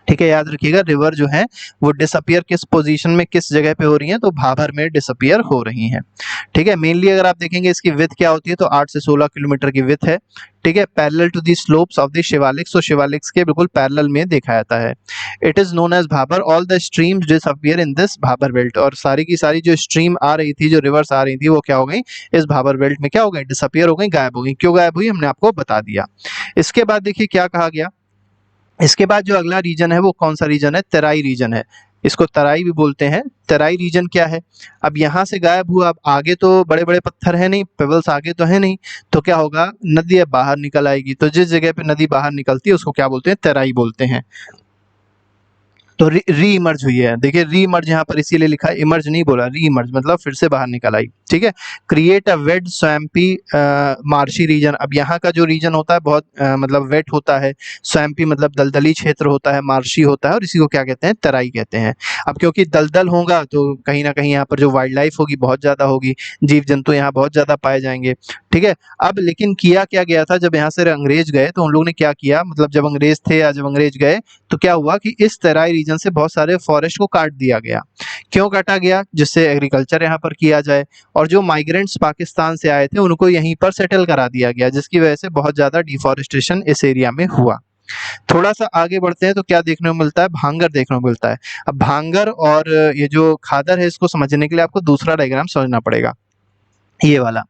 ठीक है, याद रखिएगा, रिवर जो है वो डिसअपियर किस पोजीशन में, किस जगह पे हो रही है, तो भाबर में डिसअपियर हो रही हैं। ठीक है, मेनली अगर आप देखेंगे इसकी विड्थ क्या होती है, तो 8 से 16 किलोमीटर की विड्थ है। ठीक है, parallel to the slopes of the Shivaliks, तो शिवालिक्स के बिल्कुल पैरेलल में देखा जाता है। It is known as Bhabar, all the streams disappear in this Bhabar belt, और सारी की सारी जो स्ट्रीम आ रही थी, जो रिवर्स आ रही थी, वो क्या हो गई, इस भाबर बेल्ट में क्या हो गई, डिसअपियर हो गई, गायब हो गई। क्यों गायब हुई, हमने आपको बता दिया। इसके बाद देखिए क्या कहा गया, इसके बाद जो अगला रीजन है वो कौन सा रीजन है, तराई रीजन है। इसको तराई भी बोलते हैं। तराई रीजन क्या है, अब यहाँ से गायब हुआ, अब आगे तो बड़े बड़े पत्थर है नहीं, पेबल्स आगे तो है नहीं, तो क्या होगा, नदी अब बाहर निकल आएगी। तो जिस जगह पे नदी बाहर निकलती है उसको क्या बोलते हैं, तराई बोलते हैं। तो री इमर्ज हुई है, देखिए री इमर्ज यहाँ पर इसीलिए लिखा है, इमर्ज नहीं बोला, री इमर्ज मतलब फिर से बाहर निकल आई। ठीक है, create a wet swampy marshy region. अब यहाँ का जो रीजन होता है बहुत मतलब वेट होता है, स्वैम्पी मतलब दलदली क्षेत्र होता है, मार्शी होता है, और इसी को क्या कहते हैं, तराई कहते हैं। अब क्योंकि दलदल होगा तो कहीं ना कहीं यहाँ पर जो वाइल्ड लाइफ होगी बहुत ज्यादा होगी, जीव जंतु यहाँ बहुत ज्यादा पाए जाएंगे। ठीक है, अब लेकिन किया क्या गया था, जब यहाँ से अंग्रेज गए तो उन लोगों ने क्या किया, मतलब जब अंग्रेज थे या जब अंग्रेज गए तो क्या हुआ कि इस तराई रीजन से बहुत सारे फॉरेस्ट को काट दिया गया। क्यों काटा गया, जिससे एग्रीकल्चर यहाँ पर किया जाए, और जो माइग्रेंट्स पाकिस्तान से आए थे उनको यहीं पर सेटल करा दिया गया, जिसकी वजह से बहुत ज्यादा डिफॉरेस्टेशन इस एरिया में हुआ। थोड़ा सा आगे बढ़ते हैं तो क्या देखने को मिलता है, भांगर देखने को मिलता है। अब भांगर और ये जो खादर है, इसको समझने के लिए आपको दूसरा डायग्राम समझना पड़ेगा, ये वाला।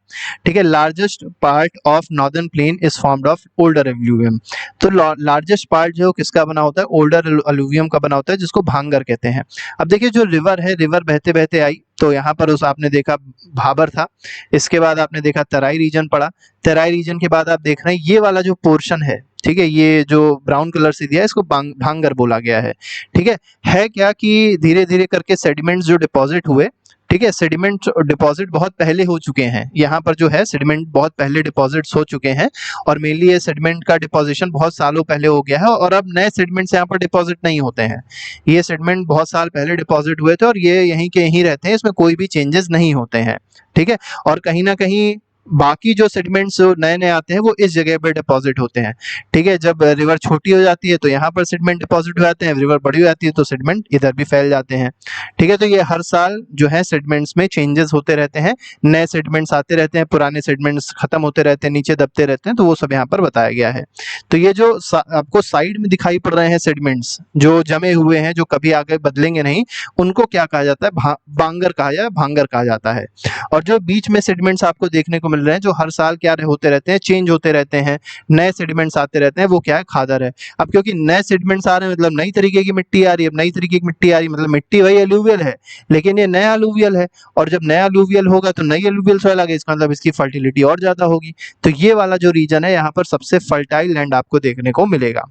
ठीक है, largest part of northern plain is formed of older alluvium. तो लार्जेस्ट पार्ट जो किसका बना होता है, ओल्डर एलुवियम का बना होता है, जिसको भांगर कहते हैं। अब देखिए जो रिवर है, रिवर बहते बहते आई, तो यहाँ पर उस आपने देखा भाबर था, इसके बाद आपने देखा तराई रीजन पड़ा, तराई रीजन के बाद आप देख रहे हैं ये वाला जो पोर्शन है, ठीक है, ये जो ब्राउन कलर से दिया है इसको भांगर बोला गया है। ठीक है क्या कि धीरे धीरे करके सेडिमेंट्स जो डिपॉजिट हुए, ठीक है, सेडिमेंट डिपॉजिट बहुत पहले हो चुके हैं, यहाँ पर जो है सेडिमेंट बहुत पहले डिपॉजिट्स हो चुके हैं, और मेनली ये सेडिमेंट का डिपॉजिशन बहुत सालों पहले हो गया है, और अब नए सेडिमेंट्स यहाँ पर डिपॉजिट नहीं होते हैं। ये सेडिमेंट बहुत साल पहले डिपॉजिट हुए थे और ये यहीं के यहीं रहते हैं, इसमें कोई भी चेंजेस नहीं होते हैं। ठीक है, और कहीं ना कहीं बाकी जो सेडिमेंट्स नए नए आते हैं वो इस जगह पर डिपॉजिट होते हैं। ठीक है, जब रिवर छोटी हो जाती है तो यहाँ पर सेडिमेंट डिपॉजिट हो जाते हैं, रिवर बड़ी हो जाती है तो सेडिमेंट इधर भी फैल जाते हैं। ठीक है, तो ये हर साल जो है सेडिमेंट्स में चेंजेस होते रहते हैं, नए सेडिमेंट्स आते रहते हैं, पुराने सेडिमेंट्स खत्म होते रहते हैं, नीचे दबते रहते हैं, तो वो सब यहाँ पर बताया गया है। तो ये जो आपको साइड में दिखाई पड़ रहे हैं सेडिमेंट्स जो जमे हुए हैं, जो कभी आगे बदलेंगे नहीं, उनको क्या कहा जाता है, बांगर कहा जाए, भांगर कहा जाता है। और जो बीच में सेडिमेंट्स आपको देखने को मिल रहे हैं, जो हर साल क्या होते रहते हैं, चेंज होते रहते हैं, नए सेडिमेंट्स आते रहते हैं, वो क्या है, खादर है। अब क्योंकि नए सेडिमेंट्स आ रहे हैं मतलब नई तरीके की मिट्टी आ रही है, अब नई तरीके की मिट्टी आ रही है मतलब मिट्टी वही एलुवियल है, लेकिन ये नया एलुवियल है, और जब नया एलुवियल होगा तो नई एलुवियल सॉइल आ गई, इसका मतलब इसकी फर्टिलिटी और ज्यादा होगी। तो ये वाला जो रीजन है यहाँ पर सबसे फर्टाइल लैंड आपको देखने को मिलेगा।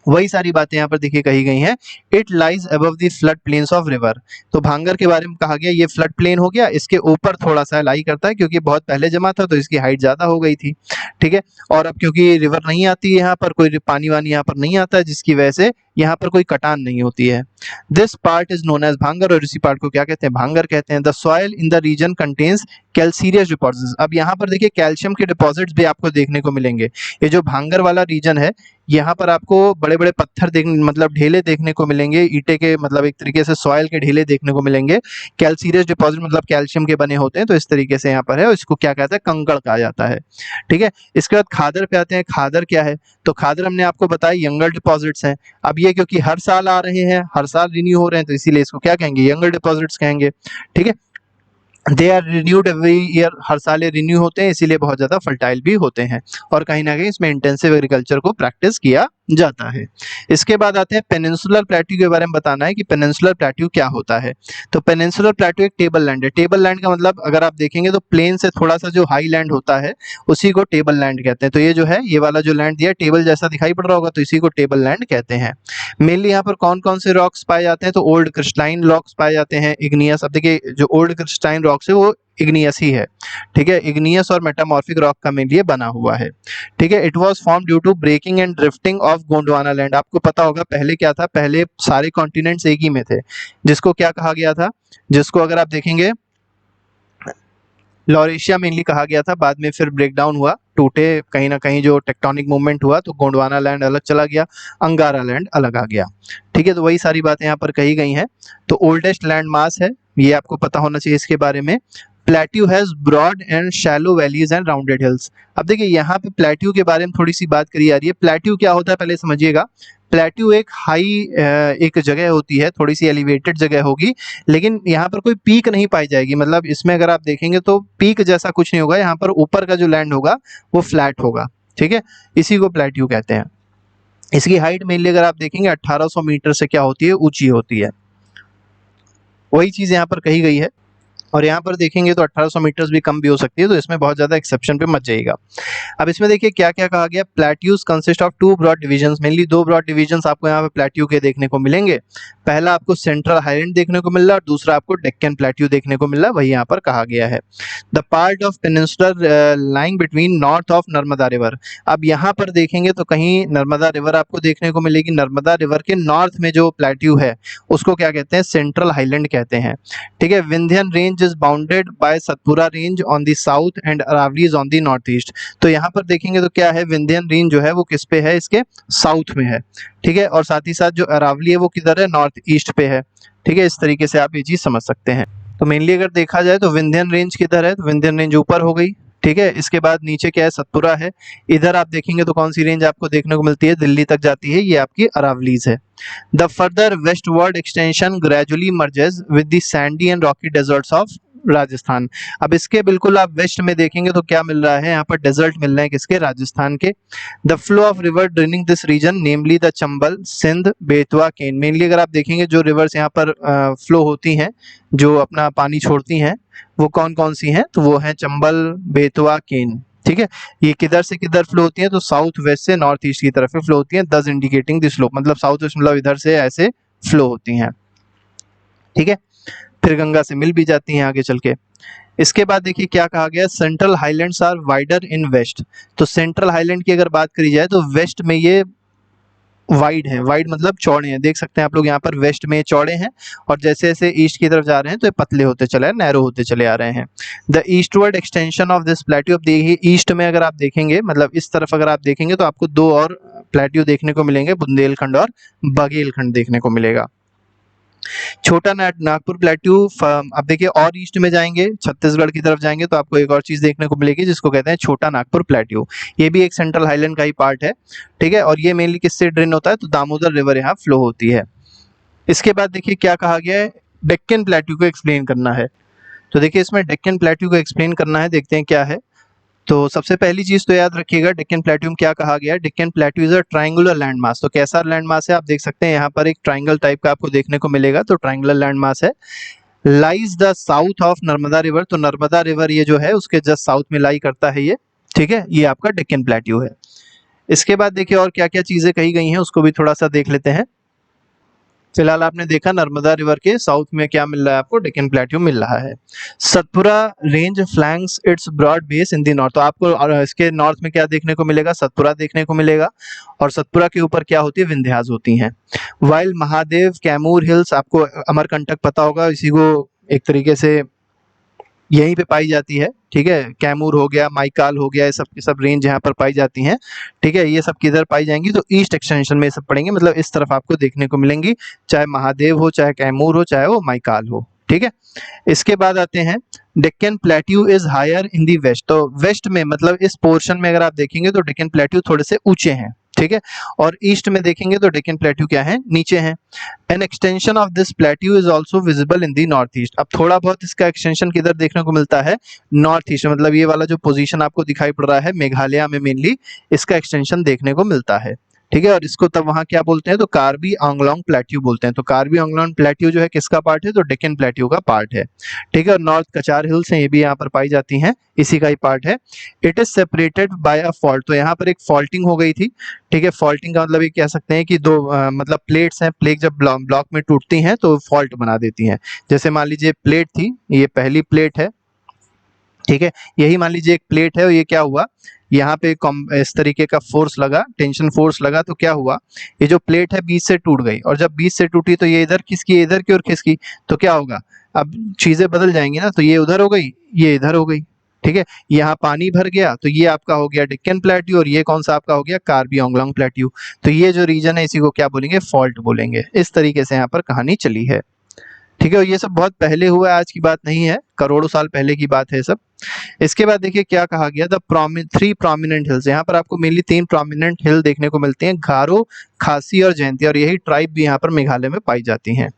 वही सारी बातें यहाँ पर देखिए कही गई हैं। It lies above the flood plains of river, तो भांगर के बारे में कहा गया ये फ्लड प्लेन हो गया, इसके ऊपर थोड़ा सा लाई करता है क्योंकि बहुत पहले जमा था तो इसकी हाइट ज्यादा हो गई थी। ठीक है, और अब क्योंकि रिवर नहीं आती है यहाँ पर, कोई पानी वानी यहाँ पर नहीं आता है, जिसकी वजह से यहाँ पर कोई कटान नहीं होती है। This part is known as Bhangar, और इसी पार्ट को क्या कहते हैं, भांगर कहते हैं। The soil in the region contains calcareous deposits. अब यहाँ पर देखिए कैल्शियम के डिपॉजिट्स भी आपको देखने को मिलेंगे। ये जो भांगर वाला रीजन है, यहाँ पर आपको बड़े बड़े पत्थर मतलब ढेले देखने को मिलेंगे, ईटे के, मतलब एक तरीके से सॉइल के ढेले देखने को मिलेंगे। कैल्सीरियस डिपॉजिट मतलब कैल्शियम के बने होते हैं, तो इस तरीके से यहाँ पर है, इसको क्या कहते हैं, कंकड़ कहा जाता है। ठीक है, इसके बाद खादर पे आते हैं। खादर क्या है, तो खादर हमने आपको बताया यंगर डिपॉजिट्स हैं। अब ये क्योंकि हर साल आ रहे हैं, हर साल रिन्यू हो रहे हैं, तो इसीलिए इसको क्या कहेंगे, यंगर डिपॉजिट्स कहेंगे। ठीक है, they are renewed every year, हर साल ये रिन्यू होते हैं, इसीलिए बहुत ज्यादा फर्टाइल भी होते हैं, और कहीं ना कहीं इसमें इंटेंसिव एग्रीकल्चर को प्रैक्टिस किया जाता है। इसके बाद आते हैं पेनिनसुलर प्लेट्यू के बारे में बताना है कि पेनिनसुलर प्लेट्यू क्या होता है। तो पेनिनसुलर प्लेट्यू एक टेबल लैंड है। टेबल लैंड का मतलब अगर आप देखेंगे तो प्लेन से थोड़ा सा जो हाई लैंड होता है उसी को टेबल लैंड कहते हैं। तो ये जो है, ये वाला जो लैंड दिया टेबल जैसा दिखाई पड़ रहा होगा, तो इसी को टेबल लैंड कहते हैं। मेनली यहाँ पर कौन कौन से रॉक्स पाए जाते हैं, तो ओल्ड क्रिस्टलाइन रॉक्स पाए जाते हैं, इग्नियस। अब देखिए जो ओल्ड क्रिस्टलाइन रॉक्स है वो इग्नियस ही है, ठीक है। इग्नियस और मेटामॉर्फिक रॉक का मेनली बना हुआ है, ठीक है। It was form due to breaking and drifting of Gondwana land. आपको पता होगा पहले क्या था, पहले सारे कॉन्टिनेंट्स एक ही में थे, जिसको क्या कहा गया था, जिसको अगर आप देखेंगे लॉरेशिया मेनली कहा गया था। बाद में फिर ब्रेक डाउन हुआ, टूटे कहीं ना कहीं, जो टेक्टोनिक मूवमेंट हुआ तो गोंडवाना लैंड अलग चला गया, अंगारा लैंड अलग आ गया, ठीक है। तो वही सारी बातें यहाँ पर कही गई हैं। तो ओल्डेस्ट लैंड मास है, ये आपको पता होना चाहिए इसके बारे में। Plateau has broad and shallow valleys and rounded hills. अब देखिए यहाँ पे प्लेट्यू के बारे में थोड़ी सी बात करी जा रही है। प्लेट्यू क्या होता है पहले समझिएगा। प्लेट्यू एक हाई एक जगह होती है, थोड़ी सी एलिवेटेड जगह होगी, लेकिन यहाँ पर कोई पीक नहीं पाई जाएगी। मतलब इसमें अगर आप देखेंगे तो पीक जैसा कुछ नहीं होगा, यहाँ पर ऊपर का जो लैंड होगा वो फ्लैट होगा, ठीक है। इसी को प्लेट्यू कहते हैं। इसकी हाइट मेनली अगर आप देखेंगे 1800 मीटर से क्या होती है, ऊंची होती है। वही चीज यहाँ पर कही गई है। और यहाँ पर देखेंगे तो 1800 मीटर्स भी कम भी हो सकती है, तो इसमें बहुत ज्यादा एक्सेप्शन पे मत जाइएगा। अब इसमें देखिए क्या क्या कहा गया। Plateaus consist of two broad divisions. Mainly दो ब्रॉड डिविजन्स आपको यहाँ पे प्लेट्यू के देखने को मिलेंगे। पहला आपको सेंट्रल हाईलैंड देखने को मिल रहा है और दूसरा आपको डेक्कन प्लेट्यू देखने को मिल रहा है, वही यहाँ पर कहा गया है। The part of peninsular lying between north of Narmada river. अब यहाँ पर देखेंगे तो कहीं नर्मदा रिवर आपको देखने को मिलेगी। नर्मदा रिवर के नॉर्थ में जो प्लेट्यू है उसको क्या कहते हैं, सेंट्रल हाईलैंड कहते हैं, ठीक है। Vindhyan range is bounded by Satpura range on the south and Aravallis on the north east. तो यहाँ पर देखेंगे तो क्या है, विंध्यन रेंज जो है वो किस पे है, इसके साउथ में है, ठीक है। और साथ ही साथ जो अरावली है वो किधर है, नॉर्थ ईस्ट पे है, ठीक है। इस तरीके से आप ये चीज समझ सकते हैं। तो मेनली अगर देखा जाए तो विंध्यन रेंज किधर है, तो विंध्यन रेंज ऊपर हो गई, ठीक है। इसके बाद नीचे क्या है, सतपुरा है। इधर आप देखेंगे तो कौन सी रेंज आपको देखने को मिलती है, दिल्ली तक जाती है, ये आपकी अरावलीज है। The further westward extension gradually merges with the Sandy and Rocky desserts of Rajasthan. अब इसके बिल्कुल आप वेस्ट में देखेंगे तो क्या मिल रहा है, यहाँ पर डेजर्ट मिल रहे हैं किसके, राजस्थान के। The flow of river draining this region namely the Chambal, Sindh, Betwa, Ken. Mainly अगर आप देखेंगे जो रिवर्स यहाँ पर फ्लो होती हैं, जो अपना पानी छोड़ती हैं, वो कौन कौन सी हैं, तो वो हैं चंबल, बेतवा, केन, ठीक है। ये किधर से किधर फ्लो होती है, तो साउथ वेस्ट से नॉर्थ ईस्ट की तरफ फ्लो होती है, दस इंडिकेटिंग द स्लोप। मतलब साउथ वेस्ट मतलब इधर से ऐसे फ्लो होती हैं, ठीक है। फिर गंगा से मिल भी जाती हैं आगे चल के। इसके बाद देखिए क्या कहा गया, central highlands are wider in west. तो सेंट्रल हाईलैंड की अगर बात करी जाए तो वेस्ट में ये वाइड है, वाइड मतलब चौड़े हैं, देख सकते हैं आप लोग यहाँ पर वेस्ट में चौड़े हैं, और जैसे जैसे ईस्ट की तरफ जा रहे हैं तो ये पतले होते चले, नैरो होते चले आ रहे हैं। The eastward extension of this plateau, अब देखिए ईस्ट में अगर आप देखेंगे, मतलब इस तरफ अगर आप देखेंगे तो आपको दो और प्लेट्यू देखने को मिलेंगे, बुंदेलखंड और बघेलखंड देखने को मिलेगा। छोटा नागपुर प्लेट्यू, अब देखिए और ईस्ट में जाएंगे, छत्तीसगढ़ की तरफ जाएंगे तो आपको एक और चीज देखने को मिलेगी जिसको कहते हैं छोटा नागपुर प्लेट्यू। ये भी एक सेंट्रल हाईलैंड का ही पार्ट है, ठीक है। और ये मेनली किससे ड्रेन होता है, तो दामोदर रिवर यहाँ फ्लो होती है। इसके बाद देखिए क्या कहा गया है, डेक्कन प्लेट्यू को एक्सप्लेन करना है। तो देखिए इसमें डेक्कन प्लेट्यू को एक्सप्लेन करना है, देखते हैं क्या है। तो सबसे पहली चीज तो याद रखिएगा, डेक्कन प्लेट्यू में क्या कहा गया है, Deccan plateau is a triangular land mass. तो कैसा लैंड मास है, आप देख सकते हैं यहाँ पर एक ट्रायंगल टाइप का आपको देखने को मिलेगा, तो ट्रायंगुलर लैंड मास है। Lies the south of Narmada river, तो नर्मदा रिवर ये जो है उसके जस्ट साउथ में लाई करता है ये, ठीक है। ये आपका डेक्कन प्लेट्यू है। इसके बाद देखिए और क्या क्या चीजें कही गई हैं उसको भी थोड़ा सा देख लेते हैं। फिलहाल आपने देखा नर्मदा रिवर के साउथ में क्या मिल रहा है आपको, डेक्कन प्लेट्यू मिल रहा है। Satpura range flanks its broad base in the north, तो आपको इसके नॉर्थ में क्या देखने को मिलेगा, सतपुरा देखने को मिलेगा, और सतपुरा के ऊपर क्या होती है, विंध्यास होती हैं। वाइल महादेव, कैमूर हिल्स, आपको अमरकंटक पता होगा, इसी को एक तरीके से यहीं पे पाई जाती है, ठीक है। कैमूर हो गया, माइकाल हो गया, ये सब की सब रेंज यहाँ पर पाई जाती हैं, ठीक है। ये सब किधर पाई जाएंगी, तो ईस्ट एक्सटेंशन में ये सब पड़ेंगे, मतलब इस तरफ आपको देखने को मिलेंगी, चाहे महादेव हो, चाहे कैमूर हो, चाहे वो माइकाल हो, ठीक है। इसके बाद आते हैं Deccan plateau is higher in the west, तो वेस्ट में मतलब इस पोर्शन में अगर आप देखेंगे तो डेक्कन प्लेट्यू थोड़े से ऊंचे हैं, ठीक है। और ईस्ट में देखेंगे तो डेक्कन प्लेट्यू क्या है, नीचे है। An extension of this plateau is also visible in the north east, अब थोड़ा बहुत इसका एक्सटेंशन किधर देखने को मिलता है, नॉर्थ ईस्ट, मतलब ये वाला जो पोजीशन आपको दिखाई पड़ रहा है मेघालय में मेनली इसका एक्सटेंशन देखने को मिलता है, ठीक है, और इसको तब वहाँ क्या बोलते हैं, तो कार्बी आंगलोंग प्लेट्यू बोलते हैं। तो कार्बी आंगलोंग प्लेट्यू जो है किसका पार्ट है, तो डेक्कन प्लेट्यू का पार्ट है। ठीक है, और नॉर्थ कचार हिल्स हैं, ये भी यहाँ पर पाई जाती हैं, इसी का ही पार्ट है। It is separated by a fault, तो यहाँ पर एक फॉल्टिंग हो गई थी। ठीक है, फॉल्टिंग का मतलब ये कह सकते हैं कि दो मतलब प्लेट्स हैं, प्लेट जब ब्लॉक में टूटती हैं तो फॉल्ट बना देती हैं। जैसे मान लीजिए प्लेट थी, ये पहली प्लेट है, ठीक है, यही मान लीजिए एक प्लेट है और ये क्या हुआ, यहाँ पे इस तरीके का फोर्स लगा, टेंशन फोर्स लगा, तो क्या हुआ, ये जो प्लेट है बीच से टूट गई, और जब बीच से टूटी तो ये इधर खिसकी, इधर की ओर खिसकी, तो क्या होगा, अब चीजें बदल जाएंगी ना, तो ये उधर हो गई, ये इधर हो गई। ठीक है, यहाँ पानी भर गया तो ये आपका हो गया डेक्कन प्लेट्यू, और ये कौन सा आपका हो गया, कार्बी आंगलोंग प्लेट्यू। तो ये जो रीजन है इसी को क्या बोलेंगे, फॉल्ट बोलेंगे। इस तरीके से यहाँ पर कहानी चली है। ठीक है, और ये सब बहुत पहले हुआ है, आज की बात नहीं है, करोड़ों साल पहले की बात है सब। इसके बाद देखिए क्या कहा गया, द थ्री प्रोमिनेंट हिल्स, यहाँ पर आपको मेनली 3 प्रोमिनेंट हिल देखने को मिलते हैं, गारो, खासी और जयंती, और यही ट्राइब भी यहाँ पर मेघालय में पाई जाती हैं।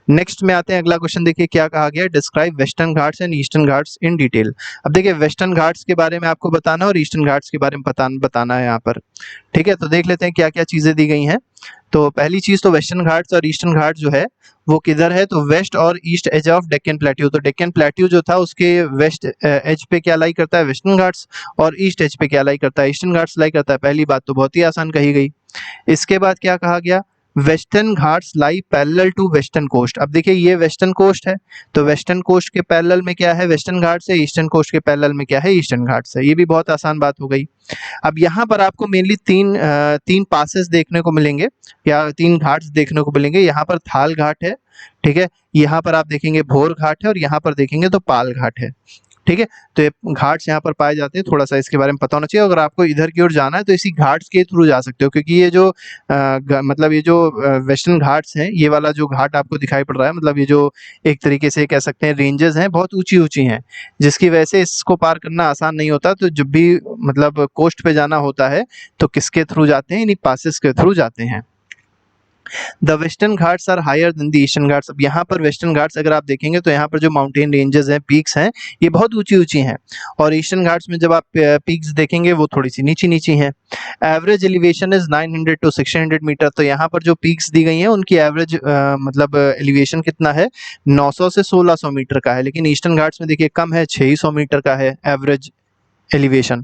नेक्स्ट में आते हैं, अगला क्वेश्चन देखिए क्या कहा गया, describe western Ghats and eastern Ghats in detail. अब देखिए वेस्टर्न घाट्स के बारे में आपको बताना और ईस्टर्न घाट्स के बारे में बताना है यहाँ पर। ठीक है, तो देख लेते हैं क्या क्या चीजें दी गई हैं। तो पहली चीज तो वेस्टर्न घाट्स और ईस्टर्न घाट्स जो है वो किधर है, तो वेस्ट और east edge of Deccan plateau. तो डेक्कन प्लेट्यू जो था उसके वेस्ट एज पे क्या लाई करता है, वेस्टर्न घाट्स, और ईस्ट एज पे क्या लाई करता है, ईस्टर्न घाट्स लाई करता है। पहली बात तो बहुत ही आसान कही गई। इसके बाद क्या कहा गया, Western Ghats lie parallel to western coast. अब देखिए ये वेस्टर्न कोस्ट है, तो वेस्टर्न कोस्ट के पैरेलल में क्या है, वेस्टर्न घाट्स है, ईस्टर्न कोस्ट के पैरेलल में क्या है, ईस्टर्न घाट्स है। ये भी बहुत आसान बात हो गई। अब यहाँ पर आपको मेनली तीन पासेस देखने को मिलेंगे, या 3 घाट्स देखने को मिलेंगे। यहाँ पर थाल घाट है, ठीक है, यहाँ पर आप देखेंगे भोर घाट है, और यहाँ पर देखेंगे तो पाल घाट है। ठीक है, तो ये घाट्स यहाँ पर पाए जाते हैं, थोड़ा सा इसके बारे में पता होना चाहिए। अगर आपको इधर की ओर जाना है तो इसी घाट्स के थ्रू जा सकते हो, क्योंकि ये जो मतलब ये जो वेस्टर्न घाट्स हैं, ये वाला जो घाट आपको दिखाई पड़ रहा है, मतलब ये जो एक तरीके से कह सकते हैं रेंजेस हैं, बहुत ऊंची ऊंची हैं, जिसकी वजह से इसको पार करना आसान नहीं होता। तो जब भी मतलब कोस्ट पे जाना होता है तो किसके थ्रू जाते हैं, इन्हीं पासेस के थ्रू जाते हैं। The Western Ghats are higher than the Eastern Ghats. अब यहाँ पर वेस्टर्न घाट्स अगर आप देखेंगे तो यहाँ पर जो माउंटेन रेंजेस हैं, पीक्स हैं, ये बहुत ऊंची ऊंची हैं, और ईस्टर्न घाट्स में जब आप पीक्स देखेंगे वो थोड़ी सी नीची नीची हैं। Average elevation is 900 to 1600 metre. तो यहाँ पर जो पीक्स दी गई हैं उनकी एवरेज मतलब एलिवेशन कितना है, 900 से 1600 मीटर का है, लेकिन ईस्टर्न घाट्स में देखिए कम है, 600 मीटर का है एवरेज एलिवेशन।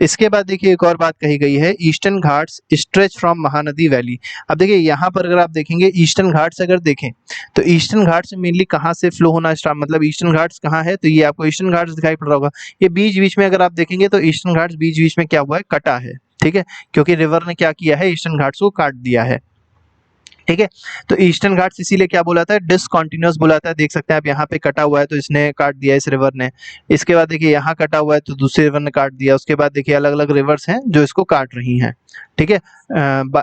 इसके बाद देखिए एक और बात कही गई है, eastern Ghats stretch from Mahanadi valley. अब देखिए यहाँ पर अगर आप देखेंगे ईस्टर्न घाट्स अगर देखें तो ईस्टर्न घाट्स मेनली कहाँ से फ्लो होना स्टार्ट, मतलब ईस्टर्न घाट्स कहाँ है, तो ये आपको ईस्टर्न घाट्स दिखाई पड़ रहा होगा। ये बीच बीच में अगर आप देखेंगे तो ईस्टर्न घाट्स बीच बीच में क्या हुआ है, कटा है। ठीक है, क्योंकि रिवर ने क्या किया है, ईस्टर्न घाट्स को काट दिया है। ठीक है, तो ईस्टर्न घाट्स इसीलिए क्या बोलाता है, डिसकंटिन्यूअस बुलाता है। देख सकते हैं आप यहाँ पे कटा हुआ है तो इसने काट दिया इस रिवर ने। इसके बाद देखिए यहाँ कटा हुआ है तो दूसरे रिवर ने काट दिया। उसके बाद देखिए अलग अलग रिवर्स हैं जो इसको काट रही हैं। ठीक है,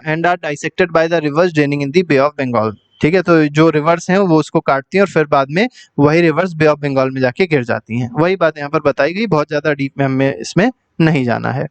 and are dissected by the rivers draining in the Bay of Bengal. ठीक है, तो जो रिवर्स हैं वो उसको काटती हैं और फिर बाद में वही रिवर्स बे ऑफ बंगाल में जाके गिर जाती हैं। वही बात यहाँ पर बताई गई, बहुत ज्यादा डीप में हमें इसमें नहीं जाना है।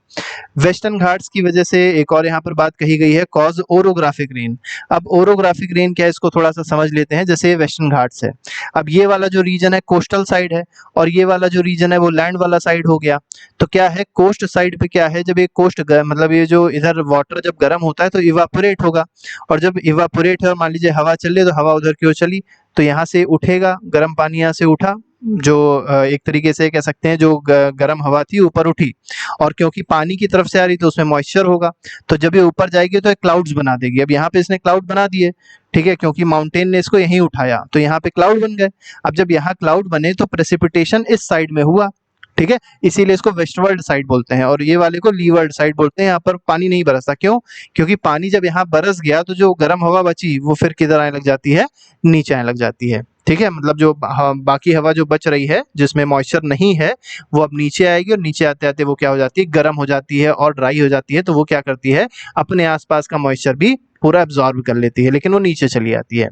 वेस्टर्न घाट्स की वजह से एक और यहाँ पर बात कही गई है, कॉज ओरोग्राफिक रेन। अब ओरोग्राफिक रेन क्या है, इसको थोड़ा सा समझ लेते हैं। जैसे वेस्टर्न घाट्स है, अब ये वाला जो रीजन है कोस्टल साइड है, और ये वाला जो रीजन है वो लैंड वाला साइड हो गया। तो क्या है, कोस्ट साइड पे क्या है, जब ये कोस्ट मतलब ये जो इधर वाटर जब गर्म होता है तो इवापोरेट होगा, और जब इवापोरेट है और मान लीजिए हवा चल रही है तो हवा उधर की ओर चली, तो यहाँ से उठेगा गर्म पानी, यहाँ से उठा, जो एक तरीके से कह सकते हैं जो गर्म हवा थी ऊपर उठी, और क्योंकि पानी की तरफ से आ रही तो उसमें मॉइस्चर होगा, तो जब ये ऊपर जाएगी तो एक क्लाउड्स बना देगी। अब यहाँ पे इसने क्लाउड बना दिए, ठीक है, क्योंकि माउंटेन ने इसको यहीं उठाया तो यहाँ पे क्लाउड बन गए। अब जब यहाँ क्लाउड बने तो प्रेसिपिटेशन इस साइड में हुआ। ठीक है, इसीलिए इसको वेस्टवर्ड साइड बोलते हैं, और ये वाले को लीवर्ड साइड बोलते हैं। यहाँ पर पानी नहीं बरसता, क्यों, क्योंकि पानी जब यहाँ बरस गया तो जो गर्म हवा बची वो फिर किधर आने लग जाती है, नीचे आने लग जाती है। ठीक है, मतलब जो बाकी हवा जो बच रही है जिसमें मॉइस्चर नहीं है वो अब नीचे आएगी, और नीचे आते आते वो क्या हो जाती है, गर्म हो जाती है और ड्राई हो जाती है। तो वो क्या करती है, अपने आसपास का मॉइस्चर भी पूरा एब्जॉर्ब कर लेती है, लेकिन वो नीचे चली आती है।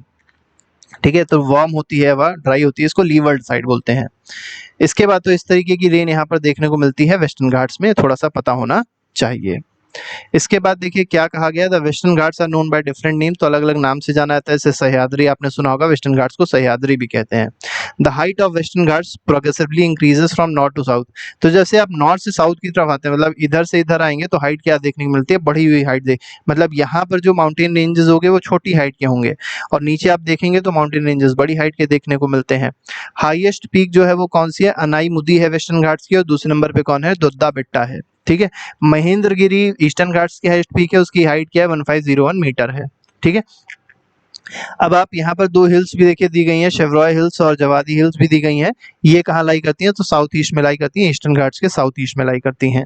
ठीक है, तो वार्म होती है, वह ड्राई होती है, इसको लीवर्ड साइड बोलते हैं। इसके बाद तो इस तरीके की रेन यहाँ पर देखने को मिलती है वेस्टर्न घाट्स में, थोड़ा सा पता होना चाहिए। इसके बाद देखिए क्या कहा गया, the Western Ghats are known by different name. तो अलग अलग नाम से जाना जाता है। जैसे सह्याद्री आपने सुना होगा, वेस्टर्न घाट्स को सह्याद्री भी कहते हैं। The height of Western Ghats progressively increases from north to south. तो जैसे आप नॉर्थ से साउथ की तरफ आते हैं, मतलब इधर से इधर आएंगे तो हाइट क्या देखने को मिलती है, बढ़ी हुई हाइट मतलब यहाँ पर जो माउंटेन रेंजेस होंगे वो छोटी हाइट के होंगे, और नीचे आप देखेंगे तो माउंटेन रेंजेस बड़ी हाइट के देखने को मिलते हैं। हाईएस्ट पीक जो है वो कौन सी है, अनाई है वेस्टर्न घाट्स की, और दूसरे नंबर पे कौन है, दुद्दा बेट्टा है। ठीक है, महेंद्रगिरी ईस्टर्न घाट्स की हाईएस्ट पीक है, उसकी हाइट क्या है, 1501 मीटर है। ठीक है, अब आप यहाँ पर दो हिल्स भी देखिए दी गई हैं, शेवरॉय हिल्स और जवादी हिल्स भी दी गई हैं। ये कहाँ लाई करती हैं, तो साउथ ईस्ट में लाई करती हैं, ईस्टर्न घाट्स के साउथ ईस्ट में लाई करती हैं।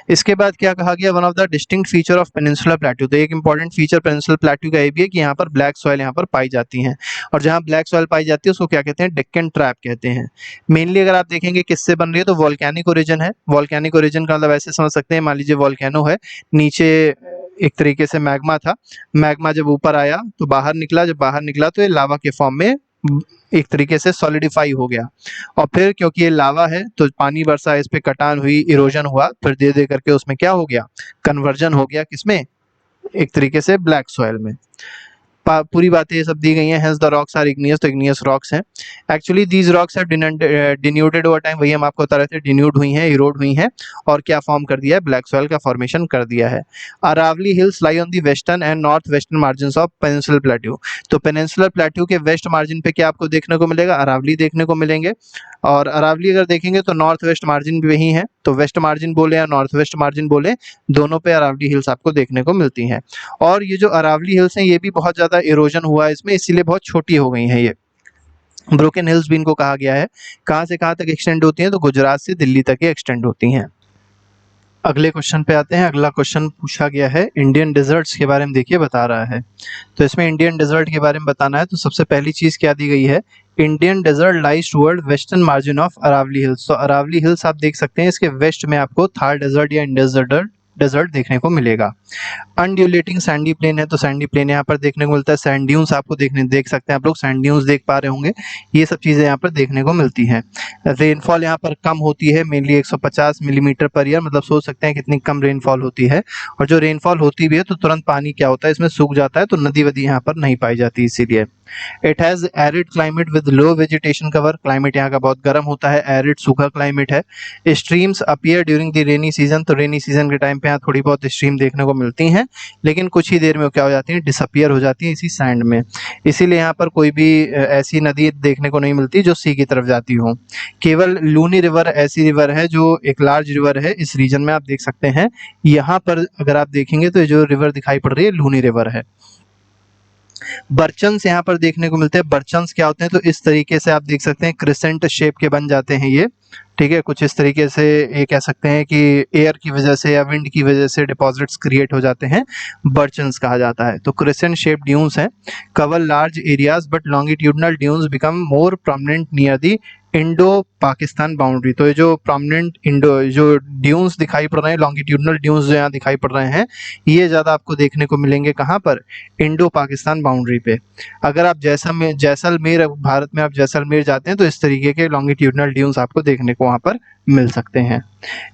इसके बाद क्या कहा गया, one of the distinct feature of peninsular plateau. तो एक इंपॉर्टेंट फीचर पेनिनसुलर प्लेट्यू का ये भी है कि यहाँ पर ब्लैक सॉइल यहाँ पर पाई जाती है, और जहाँ ब्लैक सॉइल पाई जाती है उसको क्या कहते हैं, डेक्कन ट्रैप कहते हैं। मेनली अगर आप देखेंगे किससे बन रही है, तो वॉल्केनिक ओरिजिन है। वॉल्केनिक ओरिजिन का मतलब ऐसे समझ सकते हैं, मान लीजिए वॉल्केनो है, नीचे एक तरीके से मैग्मा था, मैग्मा जब ऊपर आया तो बाहर निकला, जब बाहर निकला तो ये लावा के फॉर्म में एक तरीके से सॉलिडिफाई हो गया, और फिर क्योंकि ये लावा है तो पानी बरसा, इस पे कटान हुई, इरोजन हुआ, फिर धीरे धीरे करके उसमें क्या हो गया, कन्वर्जन हो गया, किसमें, एक तरीके से ब्लैक सॉइल में। पूरी बातें ये सब दी गई हैं। Hence the rocks are igneous, तो इग्नियस रॉक्स हैं। Actually these rocks have denuded over time, वही हम आपको बता रहे थे, डिन्यूट हुई हैं, इरोड हुई हैं, और क्या फॉर्म कर दिया है, ब्लैक सॉइल का फॉर्मेशन कर दिया है। Aravali hills lie on the western and north western margin of peninsular plateau. तो पेनिनसुलर प्लेट्यू के वेस्ट मार्जिन पे क्या आपको देखने को मिलेगा, अरावली देखने को मिलेंगे, और अरावली अगर देखेंगे तो नॉर्थ वेस्ट मार्जिन भी वही है, तो वेस्ट मार्जिन बोले या नॉर्थ वेस्ट मार्जिन बोले, दोनों पे अरावली हिल्स आपको देखने को मिलती हैं। और ये जो अरावली हिल्स हैं ये भी बहुत ज़्यादा इरोजन हुआ है इसमें, इसीलिए बहुत छोटी हो गई हैं ये। ब्रोकन हिल्स भी इनको कहा गया है। कहाँ से कहाँ तक एक्सटेंड होती हैं, तो गुजरात से दिल्ली तक ही एक्सटेंड होती हैं। अगले क्वेश्चन पे आते हैं। अगला क्वेश्चन पूछा गया है इंडियन डेजर्ट्स के बारे में, देखिए बता रहा है। तो इसमें इंडियन डेजर्ट के बारे में बताना है, तो सबसे पहली चीज़ क्या दी गई है, Indian desert lies toward western margin of Aravali hills. तो अरावली हिल्स आप देख सकते हैं, इसके वेस्ट में आपको थार डेजर्ट या इंडस डेजर्ट देखने को मिलेगा। अनड्यूलेटिंग सैंडी प्लेन है, तो सैंडी प्लेन यहाँ पर देखने को मिलता है। सैंड ड्यून्स आपको देख सकते हैं, आप लोग सैंड ड्यून्स देख पा रहे होंगे, ये सब चीज़ें यहाँ पर देखने को मिलती हैं। रेनफॉल यहाँ पर कम होती है, मेनली 150 मिलीमीटर पर ईयर, मतलब सोच सकते हैं कितनी कम रेनफॉल होती है। और जो रेनफॉल होती भी है तो तुरंत पानी क्या होता है, इसमें सूख जाता है, तो नदी वदी यहाँ पर नहीं पाई जाती, इसीलिए। It has arid climate with low vegetation cover, climate यहाँ का बहुत गर्म होता है, एरिड सूखा क्लाइमेट है। Streams appear during the rainy season, तो रेनी सीजन के टाइम पे यहाँ थोड़ी बहुत स्ट्रीम देखने को मिलती हैं, लेकिन कुछ ही देर में क्या हो जाती हैं, डिसअपियर हो जाती हैं इसी सैंड में, इसीलिए यहाँ पर कोई भी ऐसी नदी देखने को नहीं मिलती जो सी की तरफ जाती हो। केवल लूनी रिवर ऐसी रिवर है जो एक लार्ज रिवर है इस रीजन में, आप देख सकते हैं यहाँ पर अगर आप देखेंगे तो जो रिवर दिखाई पड़ रही है लूनी रिवर है। बर्चन्स यहाँ पर देखने को मिलते हैं। बर्चन्स क्या होते हैं, तो इस तरीके से आप देख सकते हैं क्रिसेंट शेप के बन जाते हैं ये, ठीक है, कुछ इस तरीके से ये कह सकते हैं कि एयर की वजह से या विंड की वजह से डिपॉजिट्स क्रिएट हो जाते हैं, बर्चन्स कहा जाता है। तो क्रिसेंट शेप ड्यून्स हैं, cover large areas but longitudinal dunes become more prominent near the Indo Pakistan boundary. तो ये जो प्रोमिनेंट जो ड्यून्स दिखाई पड़ रहे हैं, लॉन्गिट्यूडनल ड्यून्स जो यहाँ दिखाई पड़ रहे हैं, ये ज़्यादा आपको देखने को मिलेंगे कहाँ पर, इंडो पाकिस्तान बाउंड्री पे। अगर आप जैसलमेर भारत में आप जैसलमेर जाते हैं तो इस तरीके के लॉन्गिट्यूडनल ड्यून्स आपको देखने को वहाँ पर मिल सकते हैं।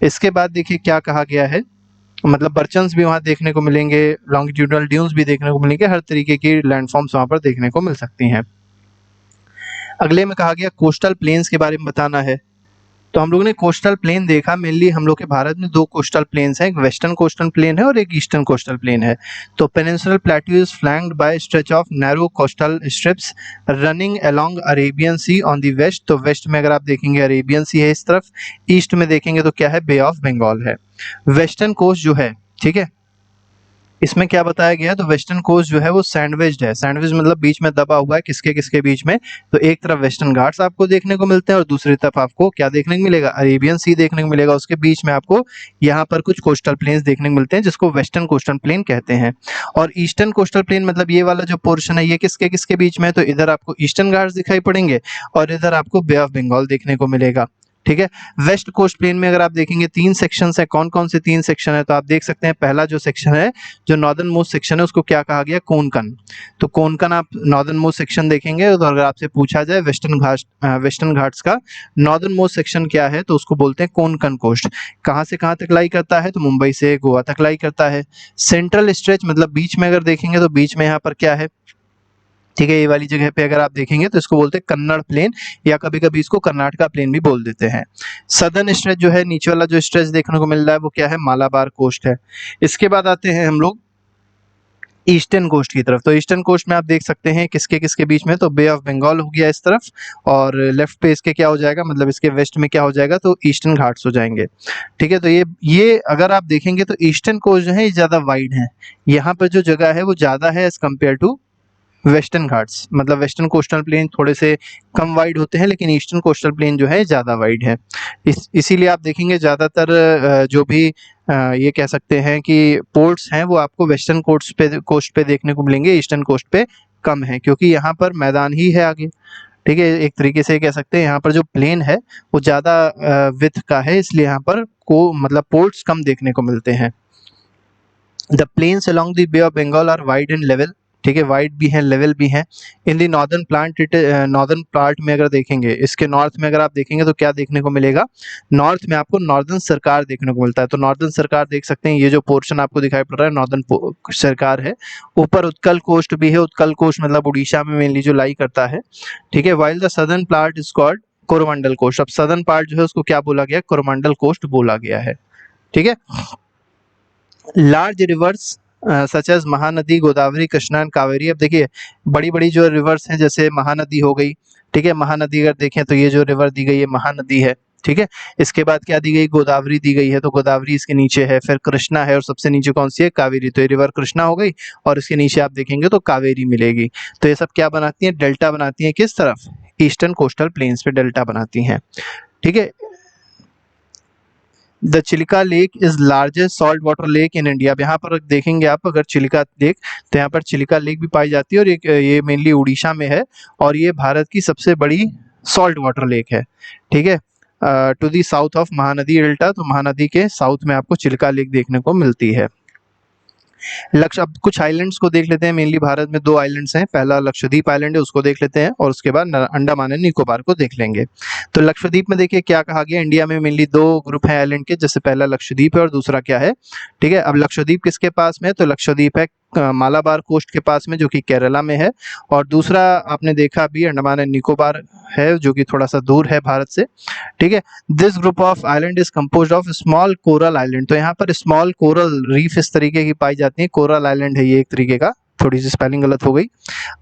इसके बाद देखिए क्या कहा गया है, मतलब बर्चन्स भी वहाँ देखने को मिलेंगे, लॉन्गिट्यूडनल ड्यून्स भी देखने को मिलेंगे, हर तरीके की लैंडफॉर्म्स वहाँ पर देखने को मिल सकती हैं। अगले में कहा गया कोस्टल प्लेन्स के बारे में बताना है। तो हम लोगों ने कोस्टल प्लेन देखा, मेनली हम लोग के भारत में दो कोस्टल प्लेन्स हैं, एक वेस्टर्न कोस्टल प्लेन है और एक ईस्टर्न कोस्टल प्लेन है। तो peninsular plateau is flanked by stretch of narrow coastal strips running along Arabian sea on the west. तो वेस्ट में अगर आप देखेंगे अरेबियन सी है इस तरफ, ईस्ट में देखेंगे तो क्या है, बे ऑफ बंगाल है। वेस्टर्न कोस्ट जो है, ठीक है, इसमें क्या बताया गया है, तो वेस्टर्न कोस्ट जो है वो सैंडविच्ड है। सैंडविच मतलब बीच में दबा हुआ है, किसके किसके बीच में, तो एक तरफ वेस्टर्न घाट्स आपको देखने को मिलते हैं और दूसरी तरफ आपको क्या देखने को मिलेगा, अरेबियन सी देखने को मिलेगा। उसके बीच में आपको यहाँ पर कुछ कोस्टल प्लेन्स देखने को मिलते हैं जिसको वेस्टर्न कोस्टल प्लेन कहते हैं। और ईस्टर्न कोस्टल प्लेन मतलब ये वाला जो पोर्शन है ये किसके किसके बीच में है, तो इधर आपको ईस्टर्न घाट्स दिखाई पड़ेंगे और इधर आपको बे ऑफ बंगाल देखने को मिलेगा, ठीक है। वेस्ट कोस्ट प्लेन में अगर आप देखेंगे 3 सेक्शंस है, कौन कौन से 3 सेक्शन है, तो आप देख सकते हैं पहला जो सेक्शन है, जो नॉर्दर्न मोस्ट सेक्शन है, उसको क्या कहा गया, कोंकण। तो कोंकण आप नॉर्दर्न मोस्ट सेक्शन देखेंगे तो अगर आपसे पूछा जाए वेस्टर्न घाट्स का नॉर्दर्न मोस्ट सेक्शन क्या है, तो उसको बोलते हैं कोंकण कोस्ट। कहाँ से कहाँ तक लाई करता है, तो मुंबई से गोवा तक लाई करता है। सेंट्रल स्ट्रेच मतलब बीच में अगर देखेंगे तो बीच में यहाँ पर क्या है, ठीक है, ये वाली जगह पे अगर आप देखेंगे तो इसको बोलते हैं कन्नड़ प्लेन, या कभी कभी इसको कर्नाटका प्लेन भी बोल देते हैं। सदर्न स्ट्रेच जो है, नीचे वाला जो स्ट्रेच देखने को मिल रहा है वो क्या है, मालाबार कोस्ट है। इसके बाद आते हैं हम लोग ईस्टर्न कोस्ट की तरफ। तो ईस्टर्न कोस्ट में आप देख सकते हैं किसके किसके बीच में, तो बे ऑफ बंगाल हो गया इस तरफ, और लेफ्ट पे इसके क्या हो जाएगा, मतलब इसके वेस्ट में क्या हो जाएगा, तो ईस्टर्न घाट्स हो जाएंगे। ठीक है, तो ये अगर आप देखेंगे तो ईस्टर्न कोस्ट जो है ये ज़्यादा वाइड है, यहाँ पर जो जगह है वो ज़्यादा है as compare to Western Ghats. मतलब वेस्टर्न कोस्टल प्लेन थोड़े से कम वाइड होते हैं, लेकिन ईस्टर्न कोस्टल प्लेन जो है ज़्यादा वाइड है। इसीलिए आप देखेंगे ज़्यादातर जो भी ये कह सकते हैं कि पोर्ट्स हैं वो आपको वेस्टर्न कोस्ट पे देखने को मिलेंगे, ईस्टर्न कोस्ट पे कम है, क्योंकि यहाँ पर मैदान ही है आगे। ठीक है, एक तरीके से कह सकते हैं यहाँ पर जो प्लेन है वो ज़्यादा विड्थ का है, इसलिए यहाँ पर मतलब पोर्ट्स कम देखने को मिलते हैं। The plains along the Bay of Bengal are wide and level. ठीक है, वाइड भी है, लेवल भी है। इन दी नॉर्दर्न पार्ट में अगर देखेंगे, इसके नॉर्थ में अगर आप देखेंगे तो क्या देखने को मिलेगा, नॉर्थ में आपको नॉर्दर्न सरकार देखने को मिलता है। तो नॉर्दर्न सरकार देख सकते हैं, ये जो पोर्शन आपको दिखाई पड़ रहा है नॉर्दर्न सरकार है। ऊपर उत्कल कोस्ट भी है, उत्कल कोस्ट मतलब उड़ीसा में मेनली जो लाई करता है। ठीक है, while the southern part is called Coromandel coast. अब सदर्न पार्ट जो है उसको क्या बोला गया, कोरोमंडल कोस्ट बोला गया है। ठीक है, large rivers such as Mahanadi, Godavari, Krishna and Kaveri. अब देखिए बड़ी बड़ी जो रिवर्स हैं, जैसे महानदी हो गई। ठीक है, महानदी अगर देखें तो ये जो रिवर दी गई है महानदी है। ठीक है, इसके बाद क्या दी गई, गोदावरी दी गई है, तो गोदावरी इसके नीचे है, फिर कृष्णा है, और सबसे नीचे कौन सी है, कावेरी। तो ये रिवर कृष्णा हो गई, और इसके नीचे आप देखेंगे तो कावेरी मिलेगी। तो ये सब क्या बनाती है, डेल्टा बनाती है, किस तरफ, ईस्टर्न कोस्टल प्लेन्स पे डेल्टा बनाती हैं। ठीक है, the Chilika lake is largest salt water lake in India. अब यहाँ पर देखेंगे आप अगर चिलिका लेक, तो यहाँ पर चिलिका लेक भी पाई जाती है, और ये मेनली उड़ीसा में है, और ये भारत की सबसे बड़ी सॉल्ट वाटर लेक है। ठीक है, to the south of Mahanadi delta, तो महानदी के साउथ में आपको चिलिका लेक देखने को मिलती है। अब कुछ आइलैंड्स को देख लेते हैं। मेनली भारत में 2 आइलैंड्स हैं, पहला लक्षद्वीप आइलैंड है, उसको देख लेते हैं, और उसके बाद अंडमान एंड निकोबार को देख लेंगे। तो लक्षद्वीप में देखिए क्या कहा गया, इंडिया में मेनली 2 ग्रुप है आइलैंड के, जैसे पहला लक्षद्वीप है और दूसरा क्या है। ठीक है, अब लक्षद्वीप किसके पास में है, तो लक्षद्वीप है मालाबार कोस्ट के पास में, जो कि केरला में है, और दूसरा आपने देखा अभी अंडमान एंड निकोबार है, जो कि थोड़ा सा दूर है भारत से। ठीक है, this group of island is composed of small coral island. तो यहाँ पर स्मॉल कोरल रीफ इस तरीके की पाई जाती है, कोरल आइलैंड है ये एक तरीके का, थोड़ी सी स्पेलिंग गलत हो गई।